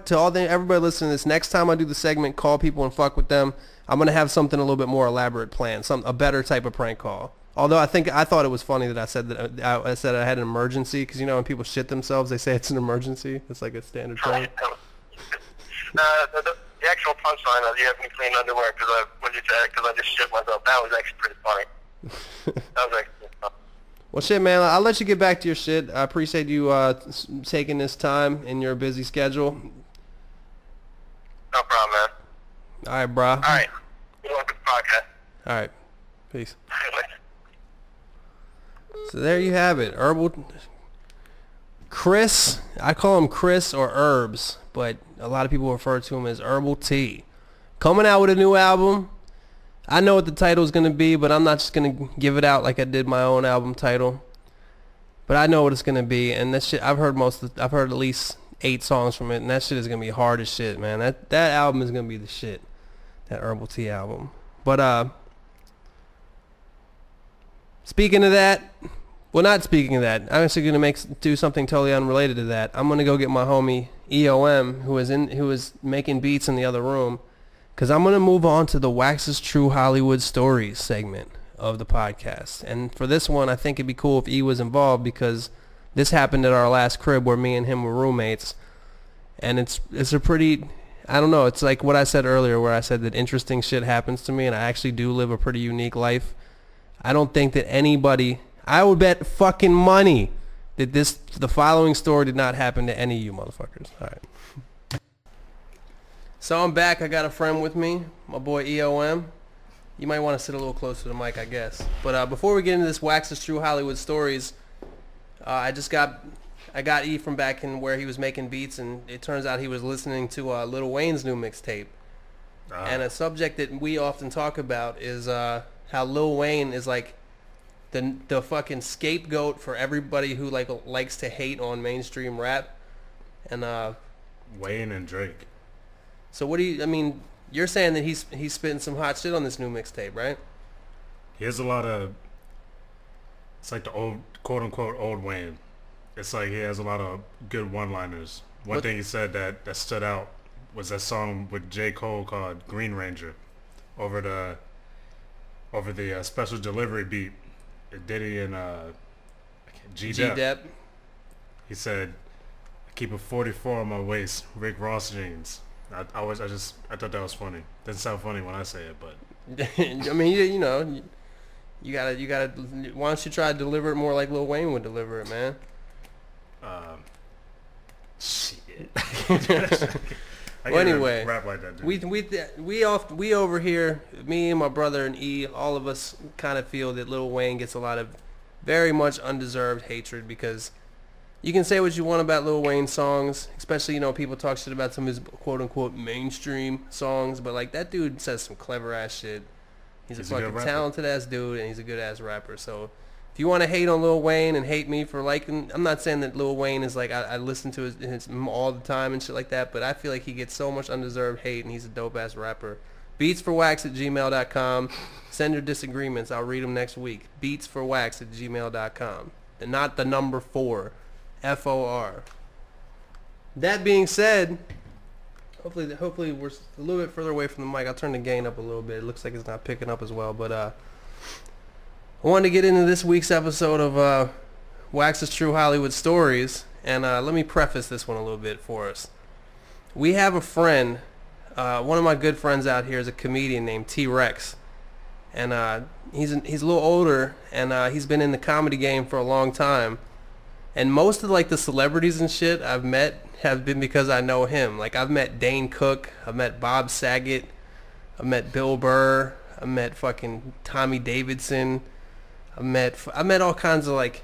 To everybody listening to this, next time I do the segment, call people and fuck with them, I'm gonna have something a little bit more elaborate planned, a better type of prank call. Although I thought it was funny that I said I had an emergency, because you know when people shit themselves, they say it's an emergency. It's like a standard term. The actual punchline of you have me clean underwear because I just shit myself. That was actually pretty funny. That was actually funny. Well, shit, man, I'll let you get back to your shit. I appreciate you taking this time in your busy schedule. No problem, man. All right, bro. All right. Good luck with the podcast. All right. Peace. So there you have it. Chris, I call him Chris or Herbs, but a lot of people refer to him as Herbal T. Coming out with a new album. I know what the title is going to be, but I'm not just going to give it out like I did my own album title. But I know what it's going to be, and that shit, I've heard at least 8 songs from it, and that shit is going to be hard as shit, man. That album is going to be the shit. That Herbal T album. But speaking of that, well, not speaking of that, I'm actually going to do something totally unrelated to that. I'm going to go get my homie EOM, who is making beats in the other room, because I'm going to move on to the Wax's True Hollywood Stories segment of the podcast. And for this one, I think it'd be cool if E was involved, because this happened at our last crib where me and him were roommates. And it's a pretty, I don't know, it's like what I said earlier, where I said that interesting shit happens to me, and I actually do live a pretty unique life. I don't think that anybody, I would bet fucking money that the following story did not happen to any of you motherfuckers. All right. So I'm back. I got a friend with me, my boy EOM. You might want to sit a little closer to the mic, I guess. But before we get into this Wax's True Hollywood Stories, I got E from back in where he was making beats, and it turns out he was listening to Lil Wayne's new mixtape. And a subject that we often talk about is how Lil Wayne is like the fucking scapegoat for everybody who likes to hate on mainstream rap. And Wayne and Drake. So what do you, I mean, you're saying that he's spitting some hot shit on this new mixtape, right? He has a lot of, it's like the old, quote unquote, old Wayne. It's like he has a lot of good one-liners. One thing he said that stood out was that song with J. Cole called Green Ranger over the Special Delivery beat. Diddy and G-Dep. He said, I keep a 44 on my waist, Rick Ross jeans. I thought that was funny. Doesn't sound funny when I say it, but I mean, you gotta. Why don't you try to deliver it more like Lil Wayne would deliver it, man? Shit. Well, anyway, rap like that, dude. we over here, me and my brother and E, all of us kind of feel that Lil Wayne gets a lot of very much undeserved hatred, because you can say what you want about Lil Wayne songs, especially, people talk shit about some of his quote-unquote mainstream songs, but, like, that dude says some clever-ass shit. He's a fucking talented-ass dude, and he's a good-ass rapper. So if you want to hate on Lil Wayne and hate me for liking, I'm not saying that Lil Wayne is, like, I listen to his all the time and shit like that, but I feel like he gets so much undeserved hate, and he's a dope-ass rapper. beatsforwax@gmail.com. Send your disagreements. I'll read them next week. beatsforwax@gmail.com. And not the number 4. FOR. That being said, hopefully we're a little bit further away from the mic. I'll turn the gain up a little bit. It looks like it's not picking up as well. But I wanted to get into this week's episode of Wax's True Hollywood Stories, and let me preface this one a little bit for us. We have a friend, one of my good friends out here is a comedian named T-Rex, and he's a little older, and he's been in the comedy game for a long time. And most of like the celebrities and shit I've met have been because I know him. Like I've met Dane Cook, I've met Bob Saget, I've met Bill Burr, I've met fucking Tommy Davidson, I met all kinds of like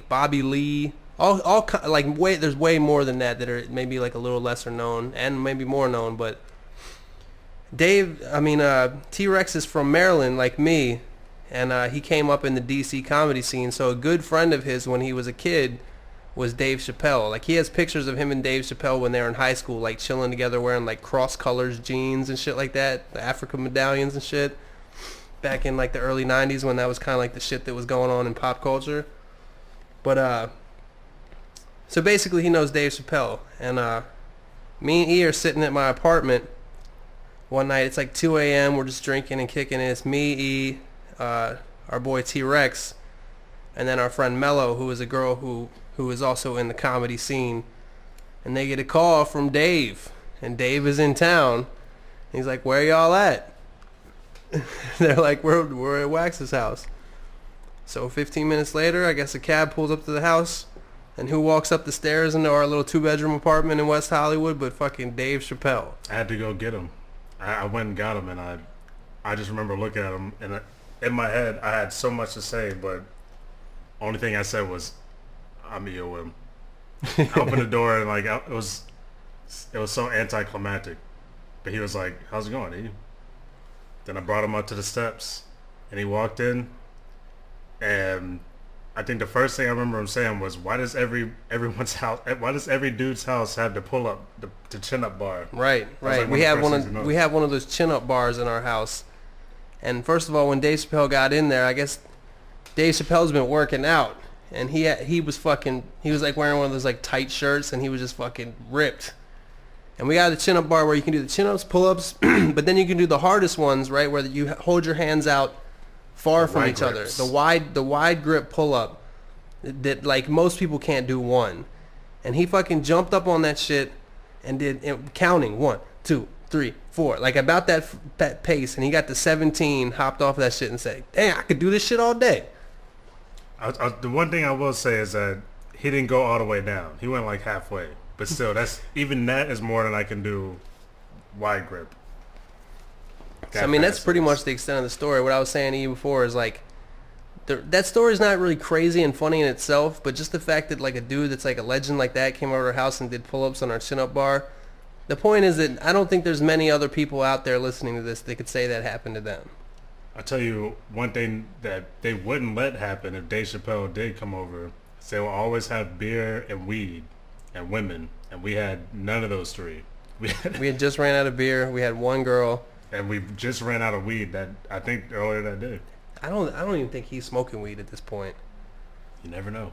Bobby Lee, there's way more than that are maybe like a little lesser known and maybe more known. But T-Rex is from Maryland like me, and he came up in the DC comedy scene. So a good friend of his when he was a kid was Dave Chappelle. Like he has pictures of him and Dave Chappelle when they were in high school, like chilling together wearing like cross colors jeans and shit like that, the African medallions and shit, back in like the early 90s when that was kind of like the shit that was going on in pop culture. But so basically he knows Dave Chappelle, and me and E are sitting at my apartment one night. It's like 2 a.m. We're just drinking and kicking it. It's me, E, our boy T-Rex, and then our friend Mello, who is a girl who is also in the comedy scene. And they get a call from Dave, and Dave is in town. He's like, "Where y'all at?" They're like, we're at Wax's house. So 15 minutes later, I guess a cab pulls up to the house, and who walks up the stairs into our little 2-bedroom apartment in West Hollywood but fucking Dave Chappelle. I had to go get him. I went and got him, and I just remember looking at him, and in my head I had so much to say, but only thing I said was, "I'm here with him." I opened the door, and like it was so anticlimactic. But he was like, "How's it going, E?" Then I brought him up to the steps, and he walked in, and I think the first thing I remember him saying was, why does every dude's house have to pull up the chin up bar? Right. Like we have one of those chin up bars in our house. And first of all, when Dave Chappelle got in there, I guess Dave Chappelle's been working out, and he was like wearing one of those like tight shirts, and he was just fucking ripped. And we got a chin up bar where you can do the chin ups, pull ups, but then you can do the hardest ones, right, where you hold your hands out far from each other. The wide grip pull up that like most people can't do one. And he fucking jumped up on that shit and did counting 1, 2, 3, 4, like about that pace, and he got to 17, hopped off of that shit and said, "Damn, I could do this shit all day." The one thing I will say is that he didn't go all the way down. He went like halfway. But still, that is more than I can do wide grip. So, I mean, that's pretty much the extent of the story. What I was saying to you before is like, that story is not really crazy and funny in itself, but just the fact that like a dude that's like a legend like that came over to our house and did pull-ups on our chin-up bar. The point is that I don't think there's many other people out there listening to this that could say that happened to them. I'll tell you one thing that they wouldn't let happen if Dave Chappelle did come over. They will always have beer and weed and women, and we had none of those three. We had just ran out of beer. We had one girl, and we just ran out of weed. That I think earlier that day. I don't even think he's smoking weed at this point. You never know.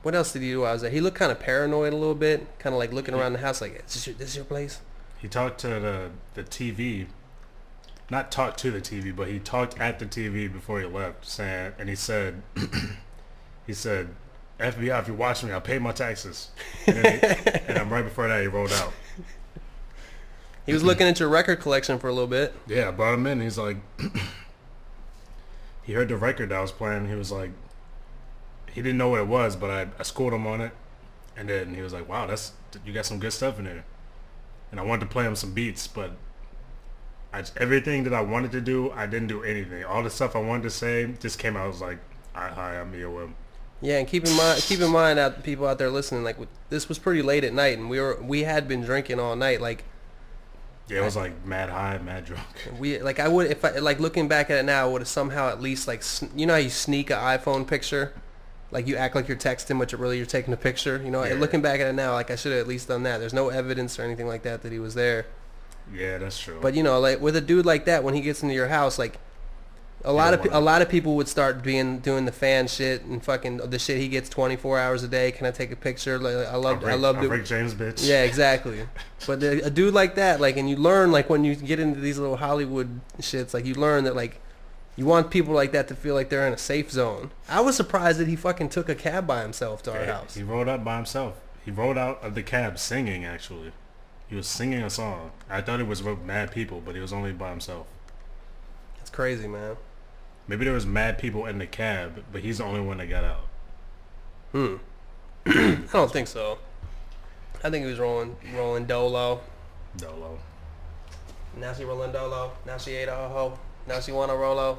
What else did he do while I was there? He looked kind of paranoid a little bit, kind of like looking around the house, like, "Is this your place?" He talked to the TV, not talked to the TV, but he talked at the TV before he left, and he said, "FBI, if you're watching me, I'll pay my taxes." And right before that, he rolled out. He was looking at your record collection for a little bit. Yeah, I brought him in. He's like, he heard the record that I was playing. He was like, he didn't know what it was, but I schooled him on it. And then he was like, "Wow, you got some good stuff in there." And I wanted to play him some beats, but everything that I wanted to do, I didn't do anything. All the stuff I wanted to say just came out. I was like, "Hi, I'm here with him." Yeah, and keep in mind out people out there listening, like this was pretty late at night, and we had been drinking all night. Like, yeah, it was like mad high, mad drunk. Looking back at it now, I would have somehow at least like you know how you sneak an iPhone picture, like you act like you're texting, but you're taking a picture. You know, yeah. Looking back at it now, like I should have at least done that. There's no evidence or anything like that he was there. Yeah, that's true. But you know, like with a dude like that, when he gets into your house, like. A lot of people would start doing the fan shit and fucking the shit he gets 24 hours a day. Can I take a picture? Like I love it. Rick James, bitch. Yeah, exactly. But a dude like that, like, and you learn like when you get into these little Hollywood shits, like you learn that like You want people like that to feel like they're in a safe zone. I was surprised that he fucking took a cab by himself to our house. He rode up by himself. He rode out of the cab singing, actually. He was singing a song. I thought it was with mad people, but he was only by himself. It's crazy, man. Maybe there was mad people in the cab, but he's the only one that got out. I don't think so. I think he was rolling dolo. Dolo. Now she rolling dolo. Now she ate a ho. Now she want a rolo.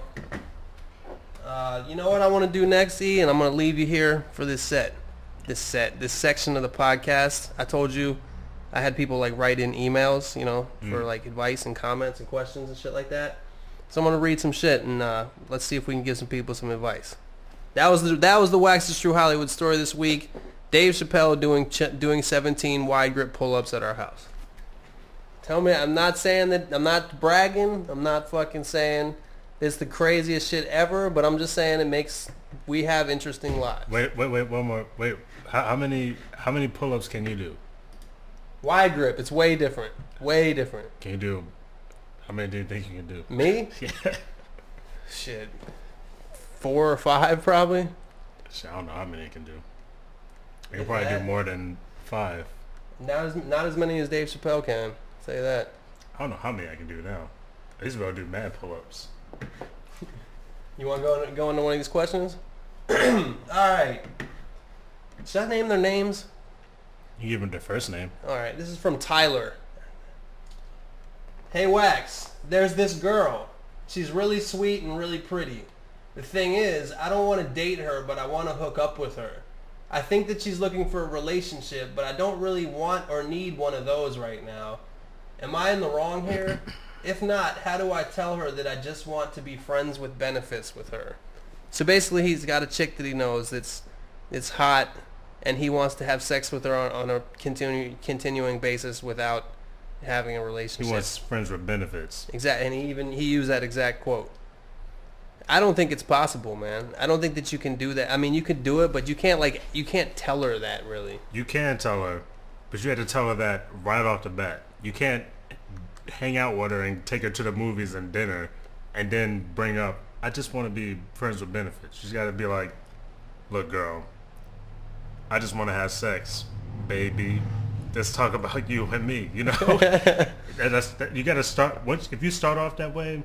You know what I want to do next, E? And I'm going to leave you here for this section of the podcast. I told you I had people like write in emails, you know, for like advice and comments and questions and shit like that. So I'm going to read some shit and let's see if we can give some people some advice. That was the Wax is True Hollywood story this week. Dave Chappelle doing 17 wide grip pull-ups at our house. Tell me, I'm not saying that, I'm not bragging, I'm not fucking saying it's the craziest shit ever, but I'm just saying we have interesting lives. Wait, one more. Wait, how many pull-ups can you do? Wide grip, it's way different. Way different. Can you do, how many do you think you can do? Me? Yeah. Shit. 4 or 5 probably. Shit, I don't know how many I can do. I can probably do more than 5. Not as many as Dave Chappelle can. Say that. I don't know how many I can do now. I used to be able to do mad pull-ups. You want to go into one of these questions? Alright. Should I name their names? You give them their first name. Alright, this is from Tyler. Hey Wax, there's this girl. She's really sweet and really pretty. The thing is, I don't want to date her, but I want to hook up with her. I think that she's looking for a relationship, but I don't really want or need one of those right now. Am I in the wrong here? If not, how do I tell her that I just want to be friends with benefits with her? So basically, he's got a chick that he knows that's hot, and he wants to have sex with her on a continuing basis without having a relationship. He wants friends with benefits. Exactly, and he used that exact quote. I don't think it's possible, man. I don't think that you can do that. I mean, you could do it, but you can't tell her that, really. You can tell her, but you have to tell her that right off the bat. You can't hang out with her and take her to the movies and dinner and then bring up, I just want to be friends with benefits. She's got to be like, look, girl, I just want to have sex, baby. Let's talk about you and me, you know? You got to start, if you start off that way,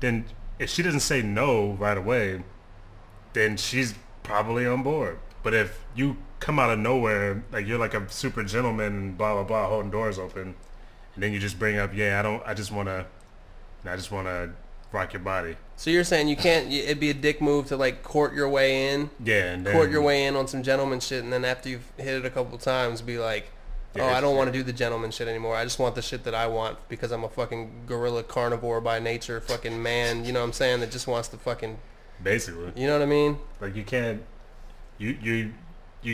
then if she doesn't say no right away, then she's probably on board. But if you come out of nowhere, like you're like a super gentleman and blah, blah, blah, holding doors open, and then you just bring up, I just want to rock your body. So you're saying it'd be a dick move to like court your way in? Yeah. And then, court your way in on some gentleman shit, and then after you've hit it a couple times, be like, I don't want to do the gentleman shit anymore. I just want the shit that I want because I'm a fucking gorilla carnivore by nature, fucking man, you know what I'm saying, that just wants to fucking... Basically. You know what I mean? Like you can't... You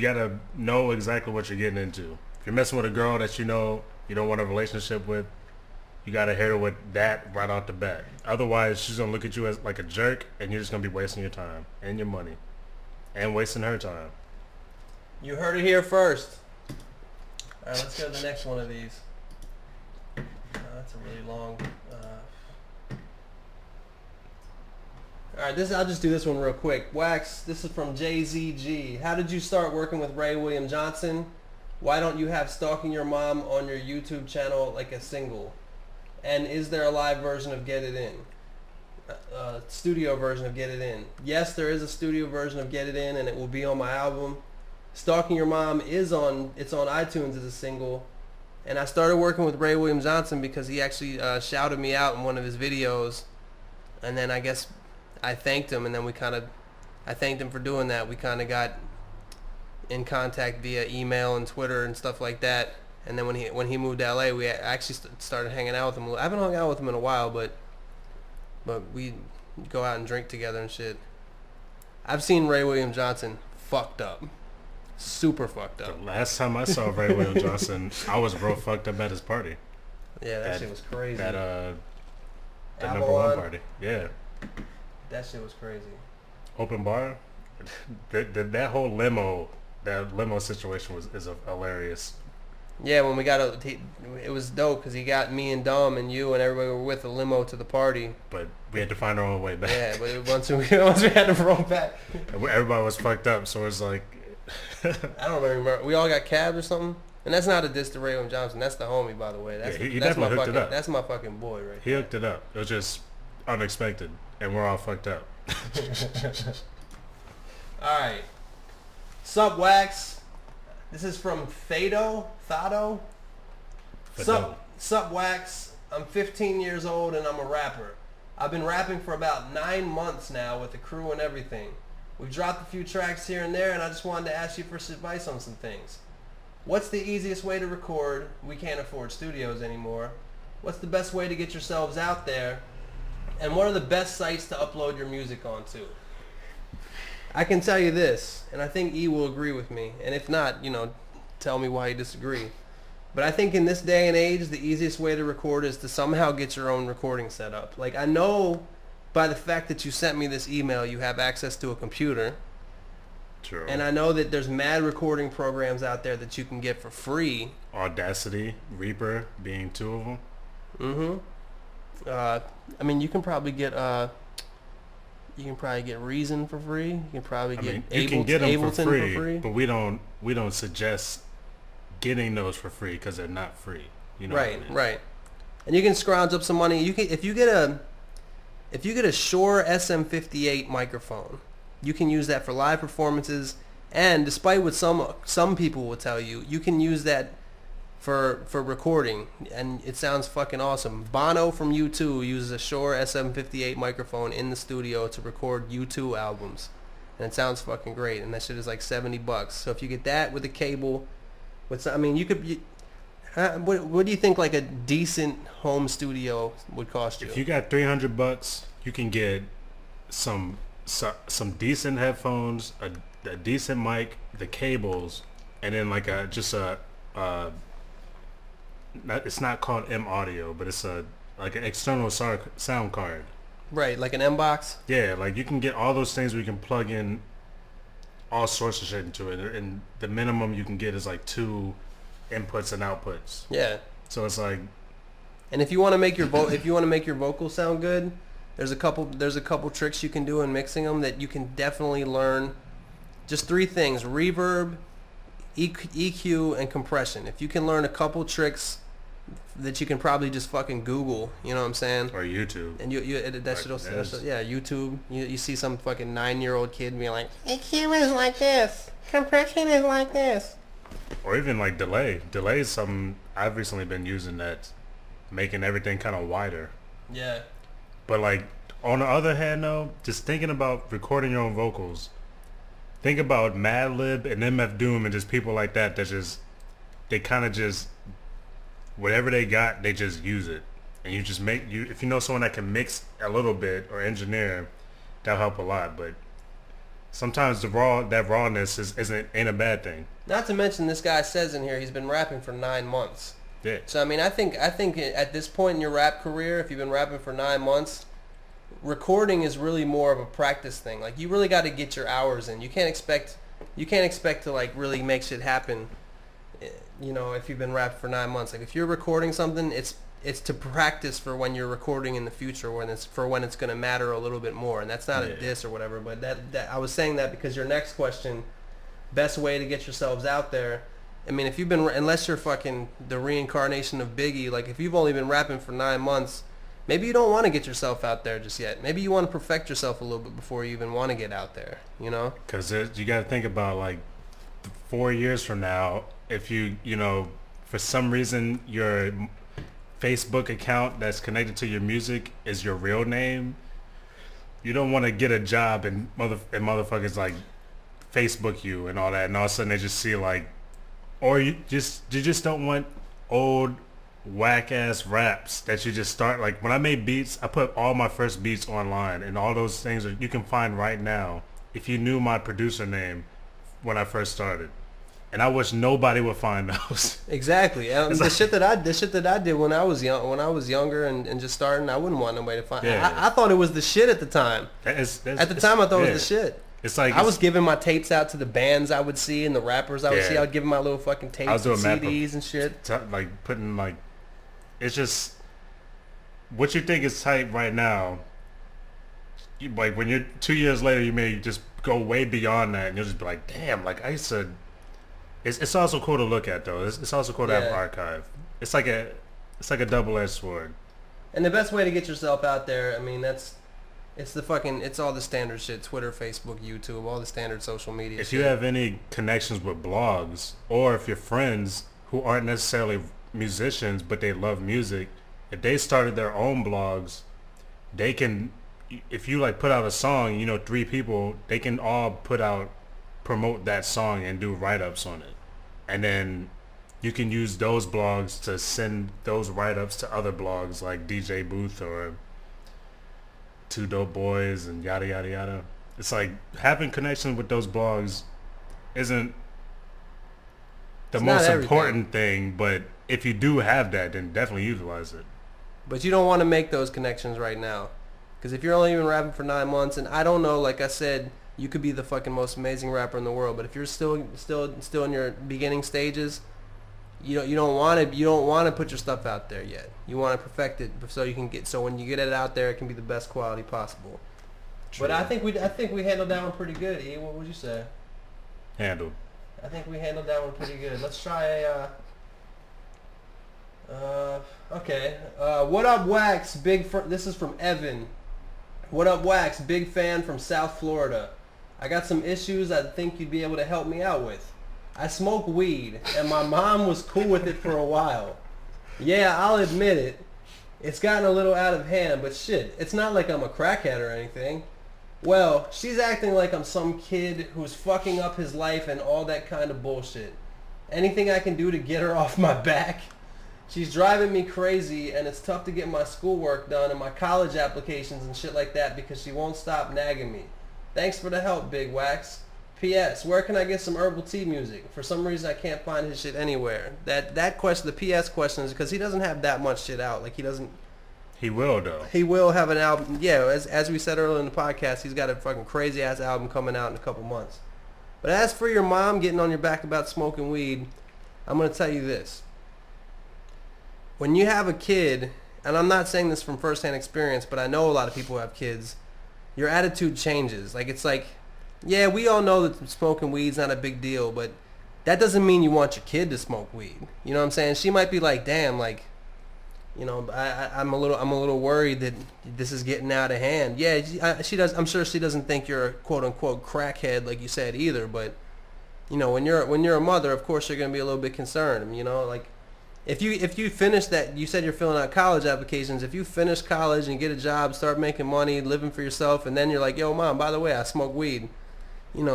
gotta know exactly what you're getting into. If you're messing with a girl that you know you don't want a relationship with, you gotta hit her with that right off the bat. Otherwise, she's gonna look at you as like a jerk, and you're just gonna be wasting your time and your money, and wasting her time. You heard it here first. All right, let's go to the next one of these. That's a really long. All right, I'll just do this one real quick. Wax, this is from JZG. How did you start working with Ray William Johnson? Why don't you have Stalking Your Mom on your YouTube channel like a single? And is there a live version of Get It In? Studio version of Get It In. Yes, there is a studio version of Get It In, and it will be on my album. Stalking Your Mom it's on iTunes as a single. And I started working with Ray William Johnson because he actually shouted me out in one of his videos. And then I guess I thanked him, and then I thanked him for doing that. We kind of got in contact via email and Twitter and stuff like that. And then when he moved to LA, we actually started hanging out with him. I haven't hung out with him in a while, but we go out and drink together and shit. I've seen Ray William Johnson fucked up. Super fucked up. The last time I saw Ray William Johnson, I was real fucked up at his party. Yeah, that shit was crazy. That number one party. Yeah. That shit was crazy. Open bar? That whole limo situation is hilarious. Yeah, when we got it was dope because he got me and Dom and you and everybody were with a limo to the party. But we had to find our own way back. Yeah, but once we had to roll back. Everybody was fucked up, so it's like... I don't remember. We all got cabs or something? And that's not a diss to Raymond Johnson. That's the homie, by the way. That's, he that's definitely my hooked fucking, it up. That's my fucking boy right He hooked it up. It was just unexpected, and we're all fucked up. All right. Sup, Wax? This is from Thado. Sup, Wax? I'm 15 years old and I'm a rapper. I've been rapping for about 9 months now with the crew and everything. We've dropped a few tracks here and there, and I just wanted to ask you for some advice on some things. What's the easiest way to record? We can't afford studios anymore. What's the best way to get yourselves out there? And what are the best sites to upload your music onto? I can tell you this, and I think E will agree with me. And if not, tell me why you disagree. But I think in this day and age, the easiest way to record is to somehow get your own recording set up. Like, I know by the fact that you sent me this email, you have access to a computer. True. And I know that there's mad recording programs out there that you can get for free. Audacity, Reaper being two of them. I mean, you can probably get Reason for free. You can probably get Ableton for free. But we don't suggest getting those for free because they're not free. You know Right, what I mean? right. And you can scrounge up some money. You can if you get a Shure SM58 microphone, you can use that for live performances. And despite what some people will tell you, you can use that for recording, and it sounds fucking awesome. Bono from U2 uses a Shure SM58 microphone in the studio to record U2 albums, and it sounds fucking great. And that shit is like $70. So if you get that with a cable, what do you think like a decent home studio would cost you? If you got $300, you can get some decent headphones, a decent mic, the cables, and then like it's not called M Audio, but it's like an external sound card. Right, like an M-Box? Yeah, like you can get all those things where you can plug in all sorts of shit into it, and the minimum you can get is like 2 inputs and outputs. Yeah. So it's like, and if you want to make your vocals sound good, there's a couple tricks you can do in mixing them that you can definitely learn. Just 3 things: reverb, EQ, and compression. If you can learn a couple tricks that you can probably just fucking Google, you know what I'm saying? Or YouTube. And YouTube. You see some fucking 9-year-old kid being like, EQ is like this, compression is like this. Or even like delay. Delay is something I've recently been using that's making everything kind of wider. Yeah. But like on the other hand though, just thinking about recording your own vocals, think about Madlib and MF Doom and just people like that they kind of just whatever they got, they just use it. And you just if you know someone that can mix a little bit or engineer, that'll help a lot. But sometimes that rawness ain't a bad thing. Not to mention, this guy says in here he's been rapping for 9 months. Yeah. So I mean, I think at this point in your rap career, if you've been rapping for 9 months, recording is really more of a practice thing. Like, you really got to get your hours in. You can't expect to like really make shit happen. If you've been rapping for 9 months, like if you're recording something, it's to practice for when you're recording in the future, when it's going to matter a little bit more. And that's not a diss or whatever, but that I was saying that because your next question, best way to get yourselves out there. I mean, if you've been, unless you're fucking the reincarnation of Biggie, like if you've only been rapping for 9 months, maybe you don't want to get yourself out there just yet. Maybe you want to perfect yourself a little bit before you even want to get out there, Because you got to think about like 4 years from now, if you for some reason your Facebook account that's connected to your music is your real name, you don't want to get a job and motherfuckers like Facebook you and all that, and all of a sudden they just see like, or you just don't want old whack ass raps that you just start. Like when I made beats, I put all my first beats online, and all those things you can find right now if you knew my producer name when I first started. And I wish nobody would find those. Exactly. The shit that I did when I was younger and just starting, I wouldn't want nobody to find. Yeah. I thought it was the shit at the time. At the time, I thought it was the shit. It's like I was giving my tapes out to the bands I would see and the rappers I would see. I would give them my little fucking tapes and CDs and shit. Like putting like, it's just what you think is tight right now. Like when you're 2 years later, you may just go way beyond that, and you'll just be like, damn. Like I used to. It's also cool to look at though. It's also cool to have an archive. It's like a double-edged sword. And the best way to get yourself out there, I mean, it's all the standard shit. Twitter, Facebook, YouTube, all the standard social media If shit. you have any connections with blogs, or if your friends who aren't necessarily musicians but they love music, if they started their own blogs, they can, if you like put out a song, 3 people, they can all promote that song and do write-ups on it. And then you can use those blogs to send those write-ups to other blogs like DJ Booth or Two Dope Boys and yada yada yada. It's like having connections with those blogs isn't the most important thing, but if you do have that, then definitely utilize it. But you don't want to make those connections right now, because if you're only even rapping for 9 months, and I don't know, like I said, you could be the fucking most amazing rapper in the world, but if you're still in your beginning stages, you don't want to put your stuff out there yet. You want to perfect it so when you get it out there, it can be the best quality possible. True. But I think we handled that one pretty good. E, what would you say? Handled. I think we handled that one pretty good. Let's try okay. What up, Wax? This is from Evan. What up, Wax? Big fan from South Florida. I got some issues I think you'd be able to help me out with. I smoke weed, and my mom was cool with it for a while. Yeah, I'll admit it. It's gotten a little out of hand, but shit, it's not like I'm a crackhead or anything. Well, she's acting like I'm some kid who's fucking up his life and all that kind of bullshit. Anything I can do to get her off my back? She's driving me crazy, and it's tough to get my schoolwork done and my college applications and shit like that because she won't stop nagging me. Thanks for the help, Big Wax. P.S. Where can I get some herbal tea music? For some reason, I can't find his shit anywhere. That question, the P.S. question, is because he doesn't have that much shit out. Like, he doesn't... He will, though. He will have an album. Yeah, as we said earlier in the podcast, he's got a fucking crazy-ass album coming out in a couple months. But as for your mom getting on your back about smoking weed, I'm going to tell you this. When you have a kid, and I'm not saying this from first-hand experience, but I know a lot of people who have kids, your attitude changes. Like, it's like, yeah, we all know that smoking weed's not a big deal, but that doesn't mean you want your kid to smoke weed. You know what I'm saying? She might be like, damn, like, I'm a little worried that this is getting out of hand. Yeah, she does. I'm sure she doesn't think you're a quote unquote crackhead like you said either. But when you're a mother, of course you're gonna be a little bit concerned. Like if you finish that, you said you're filling out college applications. If you finish college and get a job, start making money, living for yourself, and then you're like, yo, mom, by the way, I smoke weed.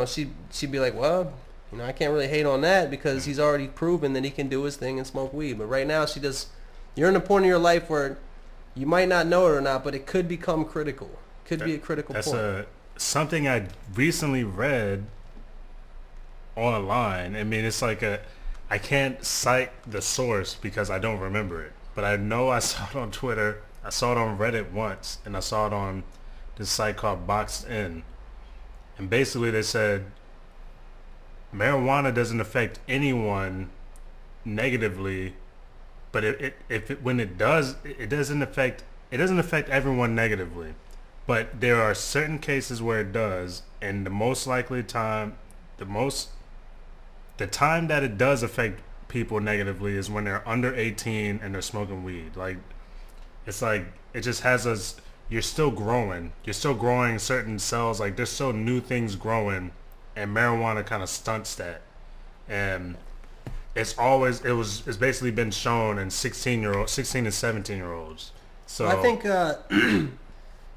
She'd be like, well, I can't really hate on that because he's already proven that he can do his thing and smoke weed. But right now, you're in a point in your life where you might not know it or not, but it could become critical. Could be a critical point. That's something I recently read online. I mean, it's like I can't cite the source because I don't remember it. But I know I saw it on Twitter. I saw it on Reddit once, and I saw it on this site called Boxed In. And basically they said marijuana doesn't affect anyone negatively, but when it does, it doesn't affect everyone negatively. But there are certain cases where it does, and the time that it does affect people negatively is when they're under 18 and they're smoking weed. Like, it's like it just has us. You're still growing certain cells. Like, there's still new things growing, and marijuana kind of stunts that. And it's basically been shown in 16 and 17-year-olds. So I think I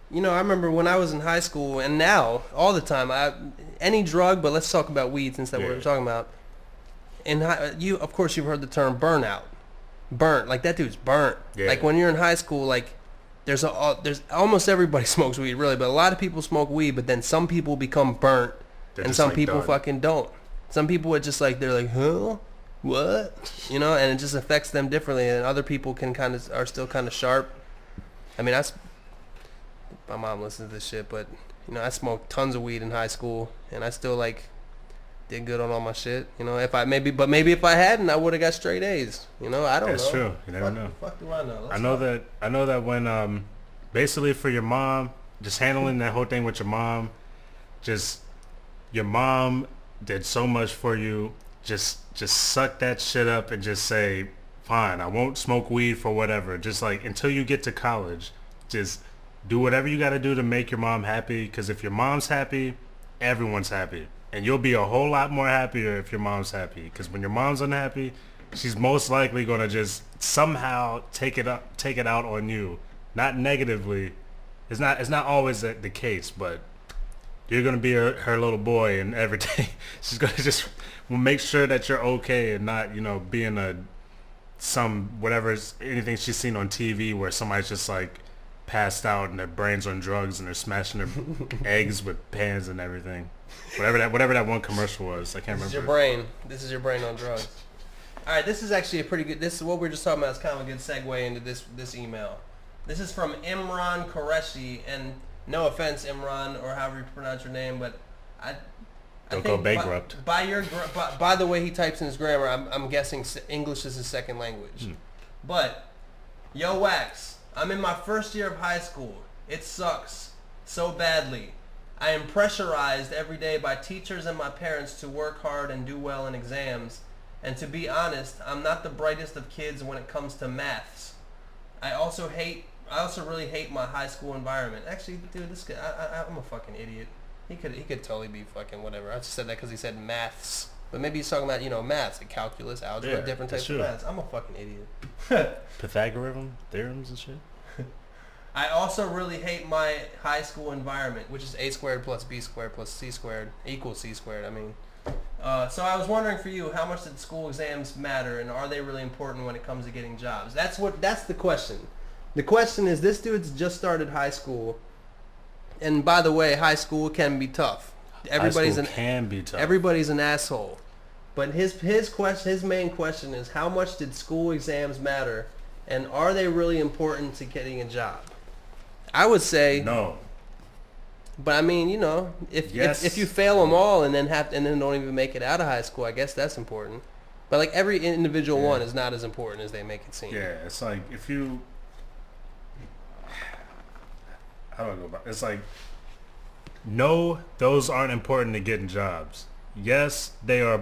remember when I was in high school, and now all the time, any drug, but let's talk about weed since that's what we're talking about. And of course you've heard the term burnout. Burnt, like that dude's burnt. Yeah. Like when you're in high school, like there's almost everybody smokes weed really, but a lot of people smoke weed, but then some people become burnt, and some people fucking don't. Some people are just like, they're like, huh? What? And it just affects them differently, and other people are still kind of sharp. I mean, my mom listens to this shit, but You know, I smoked tons of weed in high school, and I still like did good on all my shit. You know, if I hadn't, I would have got straight A's. You know, I don't know. That's true. You never know. Fuck do I know? I know that when basically for your mom, just handling that whole thing with your mom, just your mom did so much for you. Just suck that shit up and just say, fine, I won't smoke weed for whatever. Just like until you get to college, just do whatever you got to do to make your mom happy. Because if your mom's happy, everyone's happy. And you'll be a whole lot more happier if your mom's happy. Because when your mom's unhappy, she's most likely going to just somehow take it out on you. Not negatively. It's not always the case, but you're going to be her little boy and everything. She's going to just make sure that you're okay and not, you know, being anything she's seen on TV where somebody's just like passed out and their brain's on drugs and they're smashing their eggs with pans and everything. Whatever that one commercial was, I can't remember. This is your brain on drugs. All right, this is actually a pretty good. This is what we were just talking about. It's kind of a good segue into this email. This is from Imran Qureshi, and no offense, Imran, or however you pronounce your name, but I Don't go bankrupt. By the way he types in his grammar, I'm guessing English is his second language. But, yo Wax, I'm in my first year of high school. It sucks so badly. I am pressurized every day by teachers and my parents to work hard and do well in exams. And to be honest, I'm not the brightest of kids when it comes to maths. I also really hate my high school environment. Actually, dude, this guy, I'm a fucking idiot. He could totally be fucking whatever. I just said that because he said maths. But maybe he's talking about, you know, maths, like calculus, algebra, different types of maths. I'm a fucking idiot. Pythagorean theorems and shit. I also really hate my high school environment, which is a squared plus b squared plus c squared equals c squared. I mean, so I was wondering for you, how much did school exams matter, and are they really important when it comes to getting jobs? That's the question. The question is, this dude's just started high school, and by the way, high school can be tough. Can be tough. Everybody's an asshole, but his main question is, how much did school exams matter, and are they really important to getting a job? I would say no. But I mean, you know, if you fail them all and then don't even make it out of high school, I guess that's important. But like every individual one is not as important as they make it seem. Yeah, it's like if you, how do I go about? It's like, no, those aren't important to getting jobs. Yes, they are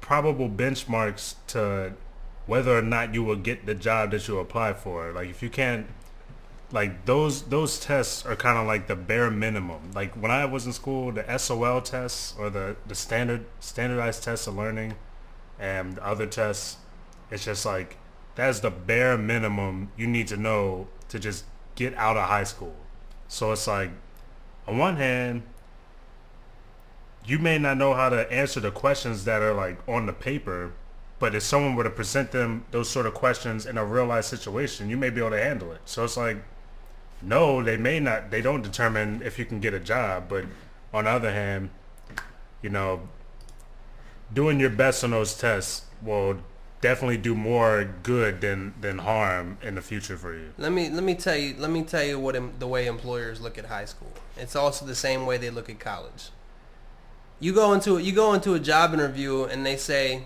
probable benchmarks to whether or not you will get the job that you apply for. Like if you can't. Like those tests are kind of like the bare minimum. Like when I was in school, the SOL tests or the standardized tests of learning and the other tests, it's just like that's the bare minimum you need to know to just get out of high school. So it's like on one hand, you may not know how to answer the questions that are like on the paper, but if someone were to present them those sort of questions in a real life situation, you may be able to handle it. So it's like, no, they don't determine if you can get a job, but on the other hand, you know, doing your best on those tests will definitely do more good than harm in the future for you. Let me tell you what the way employers look at high school. It's also the same way they look at college. You go into a job interview and they say,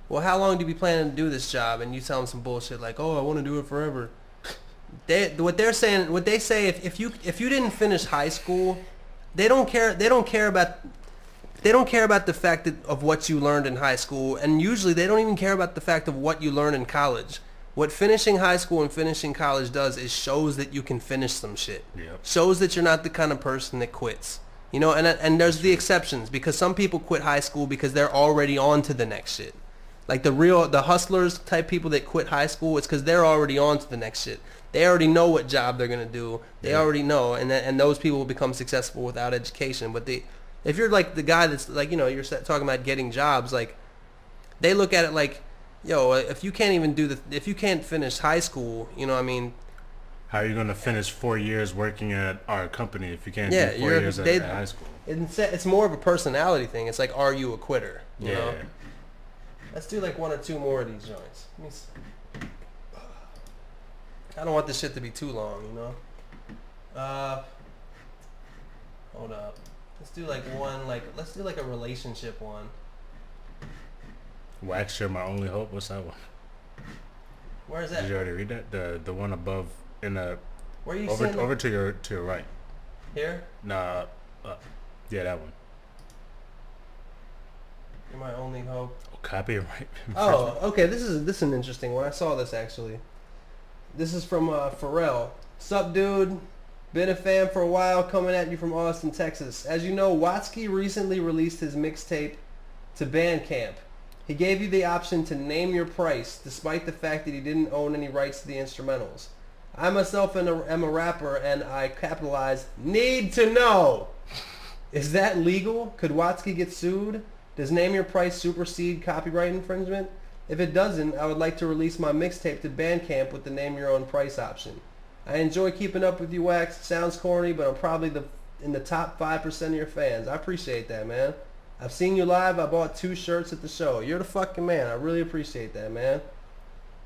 well, how long do you be planning to do this job? And you tell them some bullshit like, oh, I want to do it forever. What they say, if you didn't finish high school, they don't care about the fact of what you learned in high school, and usually they don't even care about the fact of what you learned in college. What finishing high school and finishing college does is shows that you can finish some shit. Yep. Shows that you're not the kind of person that quits. You know, and there's the exceptions, because some people quit high school because they're already on to the next shit. Like the hustlers type people that quit high school, it's because they're already on to the next shit. They already know what job they're gonna do. They already know, and those people will become successful without education. But if you're like the guy that's like, you know, you're talking about getting jobs, like they look at it like, yo, if you can't finish high school, you know what I mean? How are you gonna finish 4 years working at our company if you can't do 4 years at high school? It's more of a personality thing. It's like, are you a quitter? You know? Let's do like one or two more of these joints. Let me see. I don't want this shit to be too long, you know? Hold up. Let's do like one, let's do like a relationship one. Wax, you're my only hope. What's that one? Where is that? Did you already read that? The one above in the Where are you over seeing over to your right. Here? Nah, yeah, that one. You're my only hope. Oh, copyright. Oh, okay. This is an interesting one. I saw this actually. This is from Pharrell. Sup, dude? Been a fan for a while, coming at you from Austin, Texas. As you know, Watsky recently released his mixtape to Bandcamp. He gave you the option to name your price, despite the fact that he didn't own any rights to the instrumentals. I myself am a rapper, and I capitalize, need to know. Is that legal? Could Watsky get sued? Does name your price supersede copyright infringement? If it doesn't, I would like to release my mixtape to Bandcamp with the name your own price option. I enjoy keeping up with you, Wax. Sounds corny, but I'm probably in the top 5% of your fans. I appreciate that, man. I've seen you live. I bought 2 shirts at the show. You're the fucking man. I really appreciate that, man.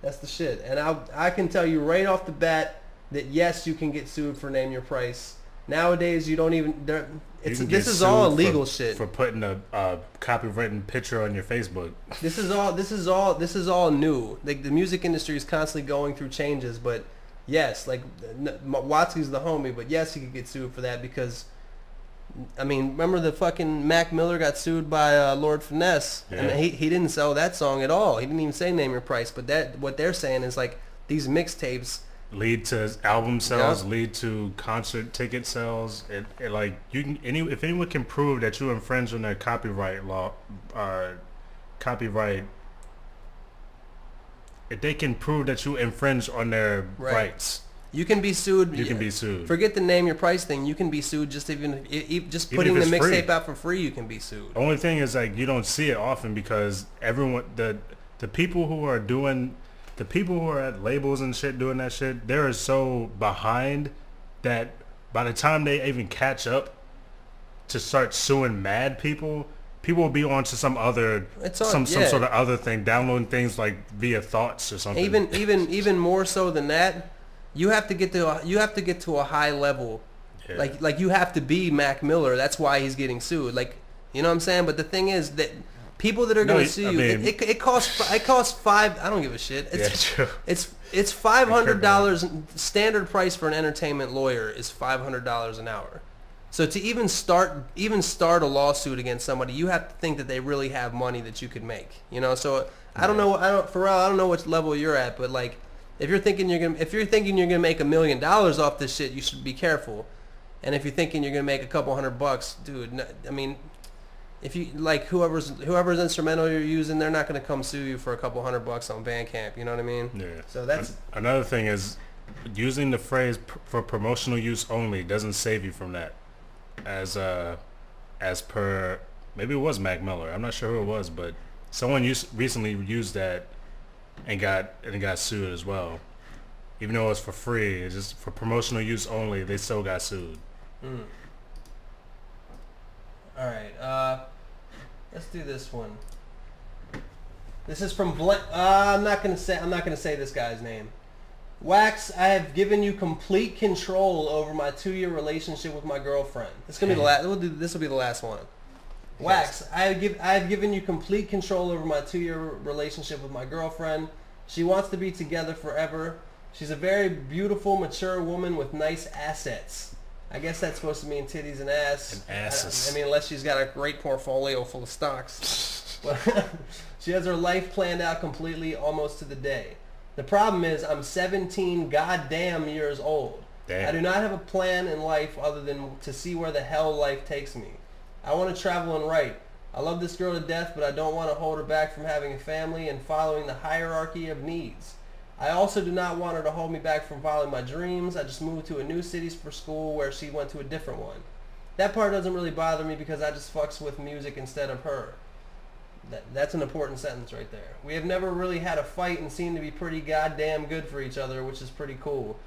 That's the shit. And I can tell you right off the bat that yes, you can get sued for name your price. Nowadays, you don't even. This is all illegal shit. For putting a copywritten picture on your Facebook. This is all new. Like the music industry is constantly going through changes, but yes, like Watsky's the homie, but yes, he could get sued for that because, I mean, remember the fucking Mac Miller got sued by Lord Finesse, and he didn't sell that song at all. He didn't even say name your price, but what they're saying is like these mixtapes lead to album sales, lead to concert ticket sales. It like you can if anyone can prove that you infringe on their copyright law, if they can prove that you infringe on their rights, you can be sued. You can be sued. Forget the name your price thing. You can be sued just just putting the mixtape out for free. You can be sued. Only thing is like you don't see it often because everyone the people who are doing. The people who are at labels and shit doing that shit, they're so behind that by the time they even catch up to start suing mad people will be on to some sort of other thing, downloading things like via Thoughts or something. Even more so than that, you have to get to a high level. Yeah. Like you have to be Mac Miller. That's why he's getting sued. Like, you know what I'm saying? But the thing is that people that are going to sue you, it costs $5. I don't give a shit. It's $500. Standard price for an entertainment lawyer is $500 an hour. So to even start a lawsuit against somebody, you have to think that they really have money that you could make. You know. So I don't know. Pharrell, I don't know which level you're at, but like if you're thinking you're gonna make $1 million off this shit, you should be careful. And if you're thinking you're gonna make a couple $100, dude, I mean. If you like whoever's instrumental you're using, they're not going to come sue you for a couple $100 on Bandcamp. You know what I mean? Yeah. So that's another thing is using the phrase for promotional use only doesn't save you from that. As per maybe it was Mac Miller. I'm not sure who it was, but someone recently used that and got sued as well. Even though it was for free, it's just for promotional use only. They still got sued. Mm. All right, let's do this one. This is from I'm not gonna say this guy's name. Wax, I have given you complete control over my 2-year relationship with my girlfriend. This is gonna be the last. This will be the last one. Wax, I have given you complete control over my 2-year relationship with my girlfriend. She wants to be together forever. She's a very beautiful, mature woman with nice assets. I guess that's supposed to mean titties and ass. And asses. I mean, unless she's got a great portfolio full of stocks. But she has her life planned out completely, almost to the day. The problem is I'm 17 goddamn years old. Damn. I do not have a plan in life other than to see where the hell life takes me. I want to travel and write. I love this girl to death, but I don't want to hold her back from having a family and following the hierarchy of needs. I also do not want her to hold me back from following my dreams. I just moved to a new city for school where she went to a different one. That part doesn't really bother me because I just fucks with music instead of her. That's an important sentence right there. We have never really had a fight and seem to be pretty goddamn good for each other, which is pretty cool.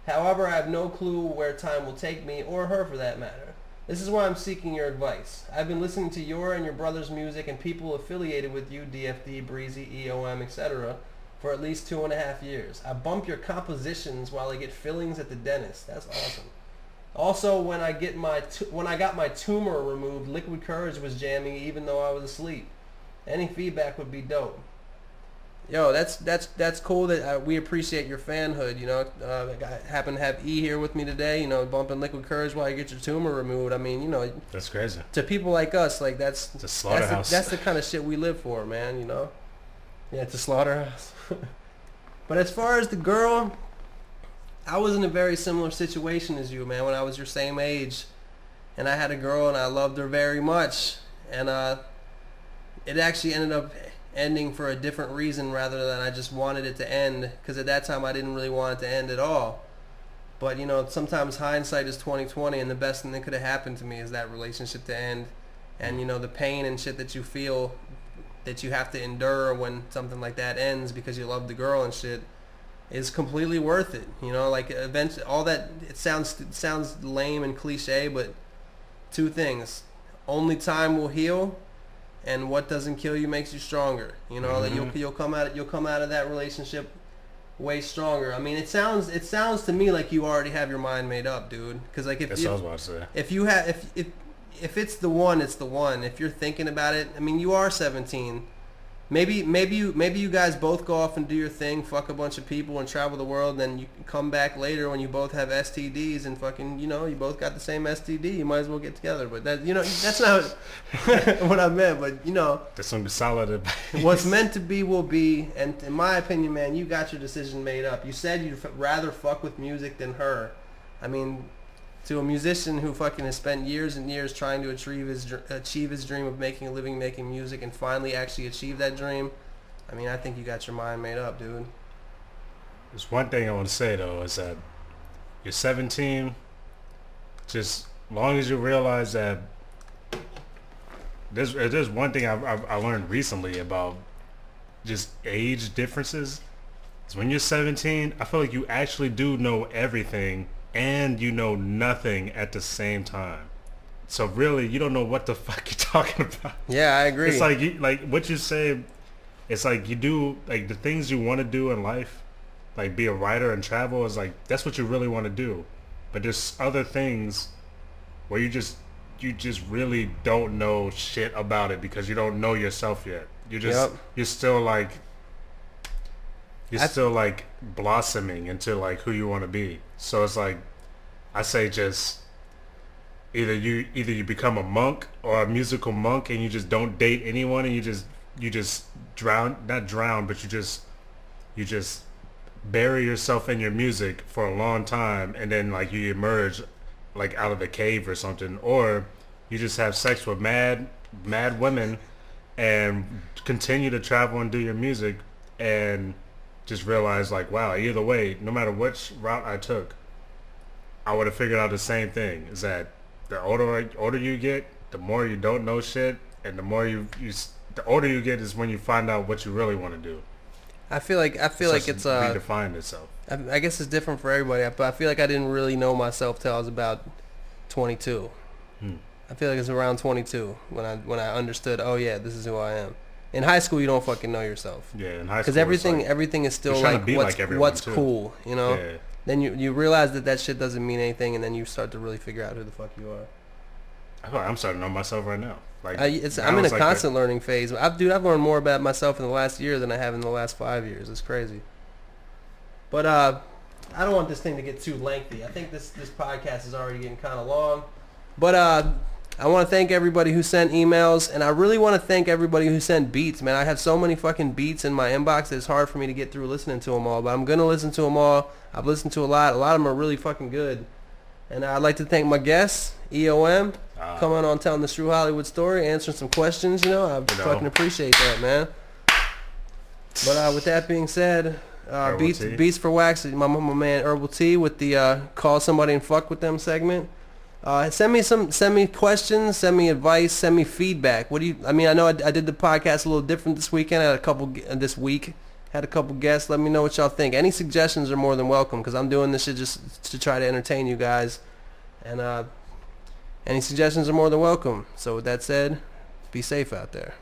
However, I have no clue where time will take me, or her for that matter. This is why I'm seeking your advice. I've been listening to your and your brother's music and people affiliated with you, DFD, Breezy, EOM, etc., for at least 2.5 years. I bump your compositions while I get fillings at the dentist. That's awesome. Also, when I got my tumor removed, Liquid Courage was jamming even though I was asleep. Any feedback would be dope. Yo, that's cool that we appreciate your fanhood, you know. I happen to have E here with me today, you know, bumping Liquid Courage while you get your tumor removed. I mean, you know. That's crazy. To people like us, like that's It's a slaughterhouse. That's the kind of shit we live for, man, you know. Yeah, it's a slaughterhouse. But as far as the girl, I was in a very similar situation as you, man, when I was your same age. And I had a girl and I loved her very much. And it actually ended up ending for a different reason rather than I just wanted it to end, because at that time I didn't really want it to end at all. But you know, sometimes hindsight is 20/20, and the best thing that could have happened to me is that relationship to end. And you know, the pain and shit that you feel that you have to endure when something like that ends because you love the girl and shit is completely worth it. You know, like eventually all that, it sounds lame and cliche, but two things: only time will heal, and what doesn't kill you makes you stronger. You know, that you'll come out of that relationship way stronger. I mean, it sounds to me like you already have your mind made up, dude. Because like if it's the one, it's the one. If you're thinking about it, I mean, you are 17. Maybe you guys both go off and do your thing, fuck a bunch of people and travel the world, and then you come back later when you both have STDs and fucking, you know, you both got the same STD. You might as well get together. But that, you know, that's not what I meant. But you know, that's gonna be solid. What's meant to be will be. And in my opinion, man, you got your decision made up. You said you'd rather fuck with music than her. I mean, to a musician who fucking has spent years and years trying to achieve his dream of making a living making music and finally actually achieve that dream, I mean, I think you got your mind made up, dude. There's one thing I want to say though, is that you're 17. Just as long as you realize that there's one thing I learned recently about just age differences. Is when you're 17, I feel like you actually do know everything and you know nothing at the same time. So really, you don't know what the fuck you're talking about. Yeah, I agree. It's like what you say. It's like you do like the things you want to do in life, like be a writer and travel. Is like that's what you really want to do. But there's other things where you just really don't know shit about it because you don't know yourself yet. You're still like blossoming into like who you want to be. So it's like I say just either you become a monk or a musical monk and you just don't date anyone and you just not drown but you just bury yourself in your music for a long time and then like you emerge like out of the cave or something, or you just have sex with mad women and continue to travel and do your music and just realize like, wow, either way, no matter which route I took, I would have figured out the same thing, is that the older you get, the more you don't know shit, and the more the older you get is when you find out what you really want to do. I feel like it's redefined itself. I guess it's different for everybody, but I feel like I didn't really know myself till I was about 22. I feel like it's around 22 when I understood, oh yeah, this is who I am. In high school, you don't fucking know yourself. Yeah, in high school, because everything is still like what's cool, you know. Yeah. Then you realize that shit doesn't mean anything, and then you start to really figure out who the fuck you are. I feel like I'm starting to know myself right now. Like I'm in a constant learning phase. I've learned more about myself in the last year than I have in the last 5 years. It's crazy. But I don't want this thing to get too lengthy. I think this podcast is already getting kind of long. But I want to thank everybody who sent emails, and I really want to thank everybody who sent beats, man. I have so many fucking beats in my inbox that it's hard for me to get through listening to them all, but I'm going to listen to them all. I've listened to a lot. A lot of them are really fucking good. And I'd like to thank my guests, EOM, coming on telling the True Hollywood story, answering some questions, you know. I fucking appreciate that, man. But with that being said, beats for Wax, my man Herbal T with the call somebody and fuck with them segment. Send me questions, send me advice, send me feedback. I know I did the podcast a little different this weekend. I had a couple guests. Let me know what y'all think. Any suggestions are more than welcome, because I'm doing this shit just to try to entertain you guys. And any suggestions are more than welcome. So with that said, be safe out there.